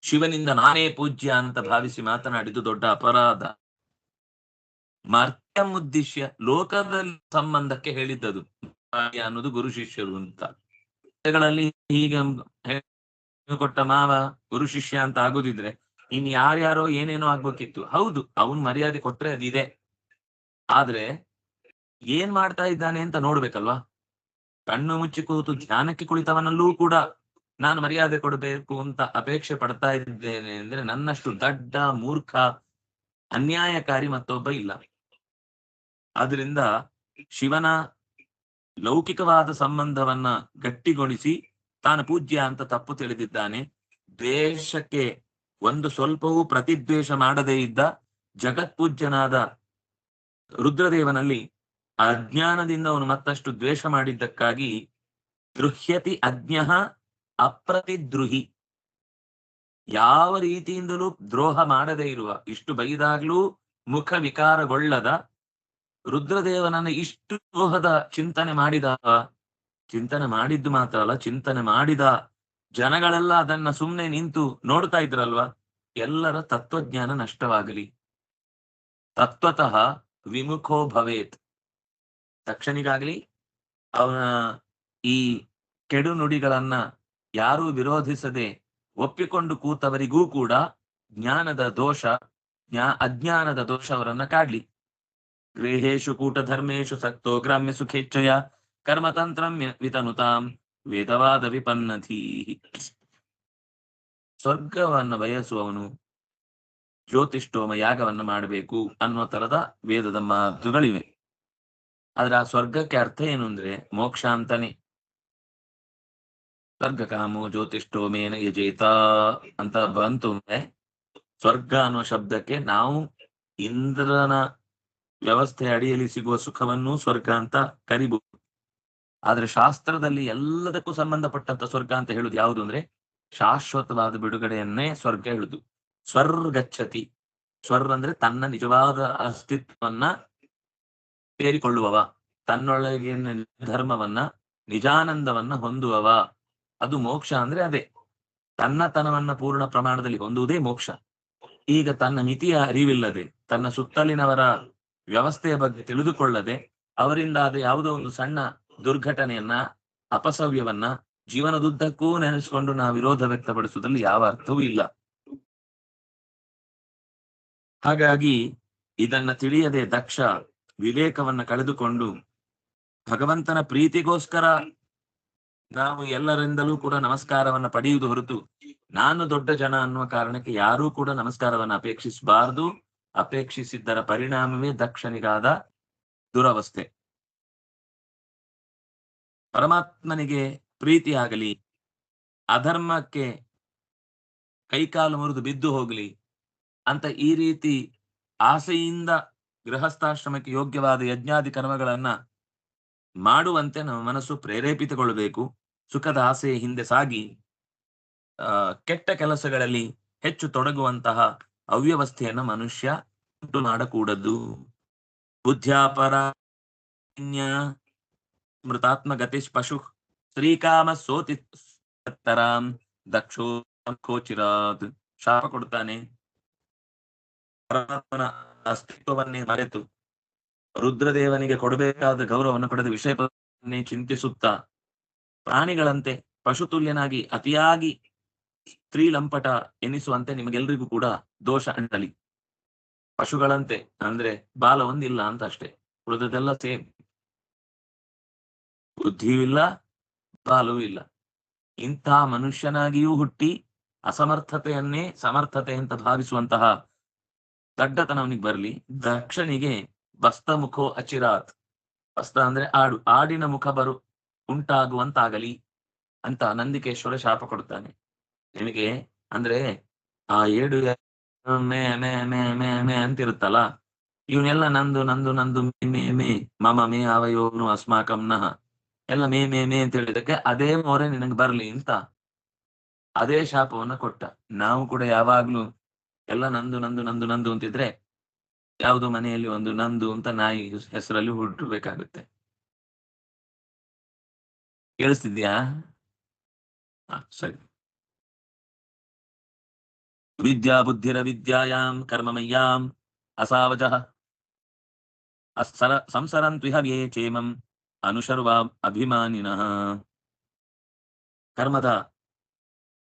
ಶಿವನಿಂದ ನಾನೇ ಪೂಜ್ಯ ಅಂತ ಭಾವಿಸಿ ಮಾತನಾಡಿದ್ದು ದೊಡ್ಡ ಅಪರಾಧ. ಮರ್ತ್ಯಮುದ್ದೇಶ್ಯ ಲೋಕದಲ್ಲಿ ಸಂಬಂಧಕ್ಕೆ ಹೇಳಿದ್ದದು ಅನ್ನೋದು ಗುರು ಶಿಷ್ಯರು ಅಂತ. ಹೀಗೆ ಕೊಟ್ಟ ಮಾವ ಗುರು ಶಿಷ್ಯ ಅಂತ ಆಗುದಿದ್ರೆ ಇನ್ ಯಾರ್ಯಾರೋ ಏನೇನೋ ಆಗ್ಬೇಕಿತ್ತು. ಹೌದು, ಅವನ್ ಮರ್ಯಾದೆ ಕೊಟ್ರೆ ಅದಿದೆ, ಆದ್ರೆ ಏನ್ ಮಾಡ್ತಾ ಇದ್ದಾನೆ ಅಂತ ನೋಡ್ಬೇಕಲ್ವಾ. ಕಣ್ಣು ಮುಚ್ಚಿ ಕೂತು ಧ್ಯಾನಕ್ಕೆ ಕುಳಿತವನಲ್ಲೂ ಕೂಡ ನಾನು ಮರ್ಯಾದೆ ಕೊಡಬೇಕು ಅಂತ ಅಪೇಕ್ಷೆ ಪಡ್ತಾ ಇದ್ದೇನೆ ಅಂದ್ರೆ ನನ್ನಷ್ಟು ದಡ್ಡ ಮೂರ್ಖ ಅನ್ಯಾಯಕಾರಿ ಮತ್ತೊಬ್ಬ ಇಲ್ಲ. ಆದ್ರಿಂದ ಶಿವನ ಲೌಕಿಕವಾದ ಸಂಬಂಧವನ್ನ ಗಟ್ಟಿಗೊಳಿಸಿ ತಾನು ಪೂಜ್ಯ ಅಂತ ತಪ್ಪು ತಿಳಿದಿದ್ದಾನೆ. ದ್ವೇಷಕ್ಕೆ ಒಂದು ಸ್ವಲ್ಪವೂ ಪ್ರತಿದ್ವೇಷ ಮಾಡದೇ ಇದ್ದ ಜಗತ್ಪೂಜ್ಯನಾದ ರುದ್ರದೇವನಲ್ಲಿ ಅಜ್ಞಾನದಿಂದ ಅವನು ಮತ್ತಷ್ಟು ದ್ವೇಷ ಮಾಡಿದ್ದಕ್ಕಾಗಿ ದೃಹ್ಯತಿ ಅಜ್ಞ ಅಪ್ರತಿದ್ರುಹಿ, ಯಾವ ರೀತಿಯಿಂದಲೂ ದ್ರೋಹ ಮಾಡದೇ ಇರುವ, ಇಷ್ಟು ಬೈದಾಗ್ಲೂ ಮುಖ ವಿಕಾರಗೊಳ್ಳದ ರುದ್ರದೇವನನ್ನ ಇಷ್ಟು ದ್ರೋಹದ ಚಿಂತನೆ ಮಾಡಿದ್ದು ಮಾತ್ರ ಅಲ್ಲ, ಚಿಂತನೆ ಮಾಡಿದ ಜನಗಳೆಲ್ಲ ಅದನ್ನ ಸುಮ್ನೆ ನಿಂತು ನೋಡ್ತಾ ಇದ್ರಲ್ವಾ. ಎಲ್ಲರ ತತ್ವಜ್ಞಾನ ನಷ್ಟವಾಗಲಿ, ತತ್ವತಃ ವಿಮುಖೋ ಭವೇತ್. ದಕ್ಷನಿಗಾಗ್ಲಿ ಅವನ ಈ ಕೆಡು ನುಡಿಗಳನ್ನ ಯಾರೂ ವಿರೋಧಿಸದೆ ಒಪ್ಪಿಕೊಂಡು ಕೂತವರಿಗೂ ಕೂಡ ಜ್ಞಾನದ ದೋಷ ಅಜ್ಞಾನದ ದೋಷ ಅವರನ್ನ ಕಾಡ್ಲಿ. ಗೃಹೇಶು ಕೂಟಧರ್ಮೇಶು ಸಕ್ತೋ ಗ್ರಾಮ್ಯ ಸುಖೇಚ್ಛಯ ಕರ್ಮತಂತ್ರಂ ವಿತನುತಾಂ ವೇದವಾದ ವಿಪನ್ನಧೀ. ಸ್ವರ್ಗವನ್ನ ಬಯಸುವವನು ಜ್ಯೋತಿಷ್ಠೋಮ ಯಾಗವನ್ನ ಮಾಡಬೇಕು ಅನ್ನೋ ತರದ ವೇದದ ಮಾತುಗಳಿವೆ. ಆದ್ರೆ ಆ ಸ್ವರ್ಗಕ್ಕೆ ಅರ್ಥ ಏನು ಅಂದ್ರೆ ಮೋಕ್ಷ ಅಂತಾನೆ. ಸ್ವರ್ಗ ಕಾಮೋ ಜ್ಯೋತಿಷ್ಠೋಮೇನ ಯಜೇತ ಅಂತ ಬಂತು ಅಂದ್ರೆ ಸ್ವರ್ಗ ಅನ್ನುವ ಶಬ್ದಕ್ಕೆ ನಾವು ಇಂದ್ರನ ವ್ಯವಸ್ಥೆ ಅಡಿಯಲ್ಲಿ ಸಿಗುವ ಸುಖವನ್ನು ಸ್ವರ್ಗ ಅಂತ ಕರಿಬಹುದು. ಆದ್ರೆ ಶಾಸ್ತ್ರದಲ್ಲಿ ಎಲ್ಲದಕ್ಕೂ ಸಂಬಂಧಪಟ್ಟಂತ ಸ್ವರ್ಗ ಅಂತ ಹೇಳುದು ಯಾವುದು ಅಂದ್ರೆ ಶಾಶ್ವತವಾದ ಬಿಡುಗಡೆಯನ್ನೇ ಸ್ವರ್ಗ ಹೇಳುದು. ಸ್ವರ್ಗಚ್ಚತಿ, ಸ್ವರ್ ಅಂದ್ರೆ ತನ್ನ ನಿಜವಾದ ಅಸ್ತಿತ್ವವನ್ನ ಸೇರಿಕೊಳ್ಳುವವ, ತನ್ನೊಳಗಿನ ಧರ್ಮವನ್ನ ನಿಜಾನಂದವನ್ನ ಹೊಂದುವವ, ಅದು ಮೋಕ್ಷ ಅಂದ್ರೆ ಅದೇ. ತನ್ನತನವನ್ನ ಪೂರ್ಣ ಪ್ರಮಾಣದಲ್ಲಿ ಹೊಂದುವುದೇ ಮೋಕ್ಷ. ಈಗ ತನ್ನ ಮಿತಿಯ ಅರಿವಿಲ್ಲದೆ, ತನ್ನ ಸುತ್ತಲಿನವರ ವ್ಯವಸ್ಥೆಯ ಬಗ್ಗೆ ತಿಳಿದುಕೊಳ್ಳದೆ, ಅವರಿಂದ ಅದು ಯಾವುದೋ ಒಂದು ಸಣ್ಣ ದುರ್ಘಟನೆಯನ್ನ ಅಪಸವ್ಯವನ್ನ ಜೀವನದುದ್ದಕ್ಕೂ ನೆನೆಸಿಕೊಂಡು ನಾವು ವಿರೋಧ ವ್ಯಕ್ತಪಡಿಸುವುದರಲ್ಲಿ ಯಾವ ಅರ್ಥವೂ ಇಲ್ಲ. ಹಾಗಾಗಿ ಇದನ್ನ ತಿಳಿಯದೆ ದಕ್ಷ ವಿವೇಕವನ್ನ ಕಳೆದುಕೊಂಡು ಭಗವಂತನ ಪ್ರೀತಿಗೋಸ್ಕರ ನಾವು ಎಲ್ಲರಿಂದಲೂ ಕೂಡ ನಮಸ್ಕಾರವನ್ನ ಪಡೆಯುವುದು ಹೊರತು ನಾನು ದೊಡ್ಡ ಜನ ಅನ್ನುವ ಕಾರಣಕ್ಕೆ ಯಾರೂ ಕೂಡ ನಮಸ್ಕಾರವನ್ನ ಅಪೇಕ್ಷಿಸಬಾರದು. ಅಪೇಕ್ಷಿಸಿದ್ದರ ಪರಿಣಾಮವೇ ದಕ್ಷನಿಗಾದ ದುರವಸ್ಥೆ. ಪರಮಾತ್ಮನಿಗೆ ಪ್ರೀತಿಯಾಗಲಿ, ಅಧರ್ಮಕ್ಕೆ ಕೈಕಾಲು ಮುರಿದು ಬಿದ್ದು ಹೋಗಲಿ ಅಂತ ಈ ರೀತಿ ಆಸೆಯಿಂದ ಗೃಹಸ್ಥಾಶ್ರಮಕ್ಕೆ ಯೋಗ್ಯವಾದ ಯಜ್ಞಾದಿ ಕರ್ಮಗಳನ್ನ ಮಾಡುವಂತೆ ನಮ್ಮ ಮನಸ್ಸು ಪ್ರೇರೇಪಿತಗೊಳ್ಳಬೇಕು. ಸುಖದ ಆಸೆಯ ಹಿಂದೆ ಸಾಗಿ ಕೆಟ್ಟ ಕೆಲಸಗಳಲ್ಲಿ ಹೆಚ್ಚು ತೊಡಗುವಂತಹ ಅವ್ಯವಸ್ಥೆಯನ್ನು ಮನುಷ್ಯ ಉಂಟು ಮಾಡಕೂಡದು. ಬುದ್ಧ್ಯಾಪರ ಸ್ಮೃತಾತ್ಮ ಗತಿಶ್ ಪಶು ಶ್ರೀಕಾಮ ಸೋತಿ ತರಾಂ ದಕ್ಷೋ ಕೋಚಿರಾತ್. ಶಾಪ ಕೊಡ್ತಾನೆ. ಪರಮಾತ್ಮನ ಅಸ್ತಿತ್ವವನ್ನೇ ಮರೆತು ರುದ್ರದೇವನಿಗೆ ಕೊಡಬೇಕಾದ ಗೌರವವನ್ನು ಪಡೆದ ವಿಷಯವನ್ನೇ ಚಿಂತಿಸುತ್ತಾ ಪ್ರಾಣಿಗಳಂತೆ ಪಶುತುಲ್ಯನಾಗಿ ಅತಿಯಾಗಿ ಸ್ತ್ರೀಲಂಪಟ ಎನಿಸುವಂತೆ ನಿಮಗೆಲ್ರಿಗೂ ಕೂಡ ದೋಷ ಅಂಟಲಿ. ಪಶುಗಳಂತೆ ಅಂದ್ರೆ ಬಾಲ ಒಂದಿಲ್ಲ ಅಂತ ಅಷ್ಟೇ, ಉಳಿದದೆಲ್ಲ ಸೇಮ್. ಬುದ್ಧಿಯೂ ಇಲ್ಲ, ಬಾಲವೂ ಇಲ್ಲ. ಇಂಥ ಮನುಷ್ಯನಾಗಿಯೂ ಹುಟ್ಟಿ ಅಸಮರ್ಥತೆಯನ್ನೇ ಸಮರ್ಥತೆ ಅಂತ ಭಾವಿಸುವಂತಹ ದಡ್ಡತನ ಅವನಿಗೆ ಬರಲಿ. ದಕ್ಷನಿಗೆ ಬಸ್ತ ಮುಖೋ ಅಚಿರಾತ್. ಬಸ್ತ ಅಂದ್ರೆ ಆಡು, ಆಡಿನ ಮುಖ ಉಂಟಾಗುವಂತಾಗಲಿ ಅಂತ ನಂದಿಕೇಶ್ವರ ಶಾಪ ಕೊಡ್ತಾನೆ. ನಿನಗೆ ಅಂದ್ರೆ ಆ ಏಡು ಮೇ ಮೇ ಮೇ ಮೇ ಮೇ ಅಂತಿರುತ್ತಲ್ಲ, ಇವನ್ನೆಲ್ಲ ನಂದು ನಂದು ನಂದು ಮೇ ಮೇ ಮೇ ಮಮ ಮೇ ಅವಯೋನು ಅಸ್ಮಾಕಂ ನಃ ಎಲ್ಲ ಮೇ ಮೇ ಮೇ ಅಂತ ಹೇಳಿದಕ್ಕೆ ಅದೇ ಮೋರೆ ನಿನಗೆ ಬರ್ಲಿ ಅಂತ ಅದೇ ಶಾಪವನ್ನ ಕೊಟ್ಟ. ನಾವು ಕೂಡ ಯಾವಾಗ್ಲೂ ಎಲ್ಲ ನಂದು ನಂದು ನಂದು ನಂದು ಅಂತಿದ್ರೆ ಯಾವ್ದು ಮನೆಯಲ್ಲಿ ಒಂದು ನಂದು ಅಂತ ನಾಯಿ ಹೆಸರಲ್ಲಿ ಹುಟ್ಟಬೇಕಾಗುತ್ತೆ. ಕೇಳಿಸ್ತಿದ್ಯಾ? ಸರಿ. ವಿದ್ಯಾ ಬುದ್ಧಿರ ವಿದ್ಯಾಯಾಂ ಕರ್ಮಮಯ್ಯಾಂ ಅಸಾವಜಃ ಸಂಸರಂತ್ವಿಹ ವ್ಯೇ ಚೇಮಂ ಅನುಶರ್ವಾ ಅಭಿಮಾನಿನಃ. ಕರ್ಮದ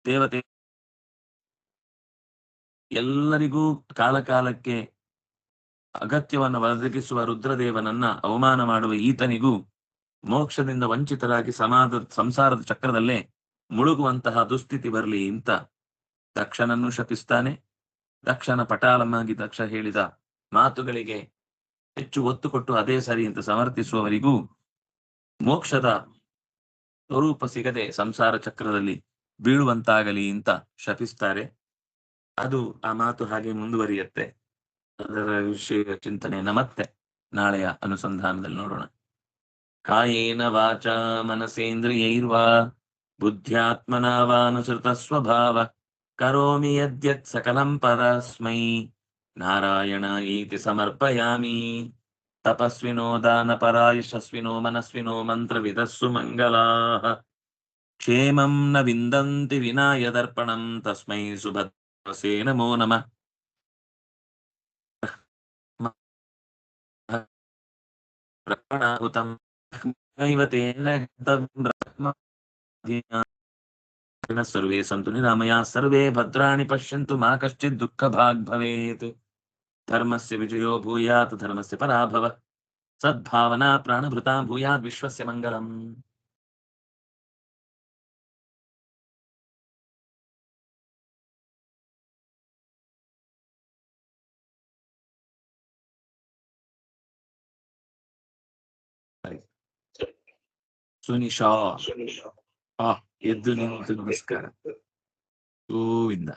ದೇವತೆ ಎಲ್ಲರಿಗೂ ಕಾಲಕಾಲಕ್ಕೆ ಅಗತ್ಯವನ್ನು ಒದಗಿಸುವ ರುದ್ರದೇವನನ್ನ ಅವಮಾನ ಮಾಡುವ ಈತನಿಗೂ ಮೋಕ್ಷದಿಂದ ವಂಚಿತರಾಗಿ ಸಂಸಾರದ ಚಕ್ರದಲ್ಲೇ ಮುಳುಗುವಂತಹ ದುಸ್ಥಿತಿ ಬರಲಿ ಅಂತ ದಕ್ಷನನ್ನು ಶಪಿಸ್ತಾನೆ. ದಕ್ಷನ ಪಟಾಲಮ್ಮಾಗಿ ದಕ್ಷ ಹೇಳಿದ ಮಾತುಗಳಿಗೆ ಹೆಚ್ಚು ಒತ್ತು ಕೊಟ್ಟು ಅದೇ ಸರಿ ಅಂತ ಸಮರ್ಥಿಸುವವರಿಗೂ ಮೋಕ್ಷದ ಸ್ವರೂಪ ಸಿಗದೆ ಸಂಸಾರ ಚಕ್ರದಲ್ಲಿ ಬೀಳುವಂತಾಗಲಿ ಅಂತ ಶಪಿಸ್ತಾರೆ. ಅದು ಆ ಮಾತು ಹಾಗೆ ಮುಂದುವರಿಯುತ್ತೆ. ಅದರ ವಿಷಯ ಚಿಂತನೆಯನ್ನ ಮತ್ತೆ ನಾಳೆಯ ಅನುಸಂಧಾನದಲ್ಲಿ ನೋಡೋಣ. ಕಾಯೇನ ವಾಚಾ ಮನಸೇಂದ್ರಿಯೈರ್ವಾ ಬುದ್ಧ್ಯಾತ್ಮನಾ ವಾನುಸೃತ ಸ್ವಭಾವ ಕರೋಮಿ ಯದ್ಯತ್ ಸಕಲಂ ಪರಸ್ಮೈ ನಾರಾಯಣ ಈತಿ ಸಮರ್ಪಯಾಮಿ. ತಪಸ್ವಿನೋ ದಾನಪರಾ ಯಶಸ್ವಿನೋ ಮನಸ್ವಿನೋ ಮಂತ್ರವಿದಸ್ಸು ಮಂಗಲಾಃ ಕ್ಷೇಮಂ ನ ವಿಂದಂತಿ ವಿನಾ ಯದರ್ಪಣಂ ತಸ್ಮೈ ಸುಭದ್ರಸೇ ನಮೋ ನಮಃ. ಬ್ರಹ್ಮಣಾಹುತಂ ತೇನ ಬ್ರಹ್ಮ ಸರ್ವೇ ಸಂತು ನಿರಾಮಯಾ ಸರ್ವೇ ಭದ್ರಾಣಿ ಪಶ್ಯಂತು ಮಾ ಕಶ್ಚಿತ್ ದುಃಖ ಭಾಗ್ ಭವೇತ್. ಧರ್ಮಸ್ಯ ವಿಜಯೋ ಭೂಯಾತ್ ಧರ್ಮಸ್ಯ ಪರಾಭವ ಸದ್ಭಾವನಾ ಪ್ರಾಣಭೃತಾ ಭೂಯಾತ್ ವಿಶ್ವಸ್ಯ ಮಂಗಲಂ. ಸುನಿಶಾ ಎದ್ದು ನಿಂತು ನಮಸ್ಕಾರ. ಗೋವಿಂದ.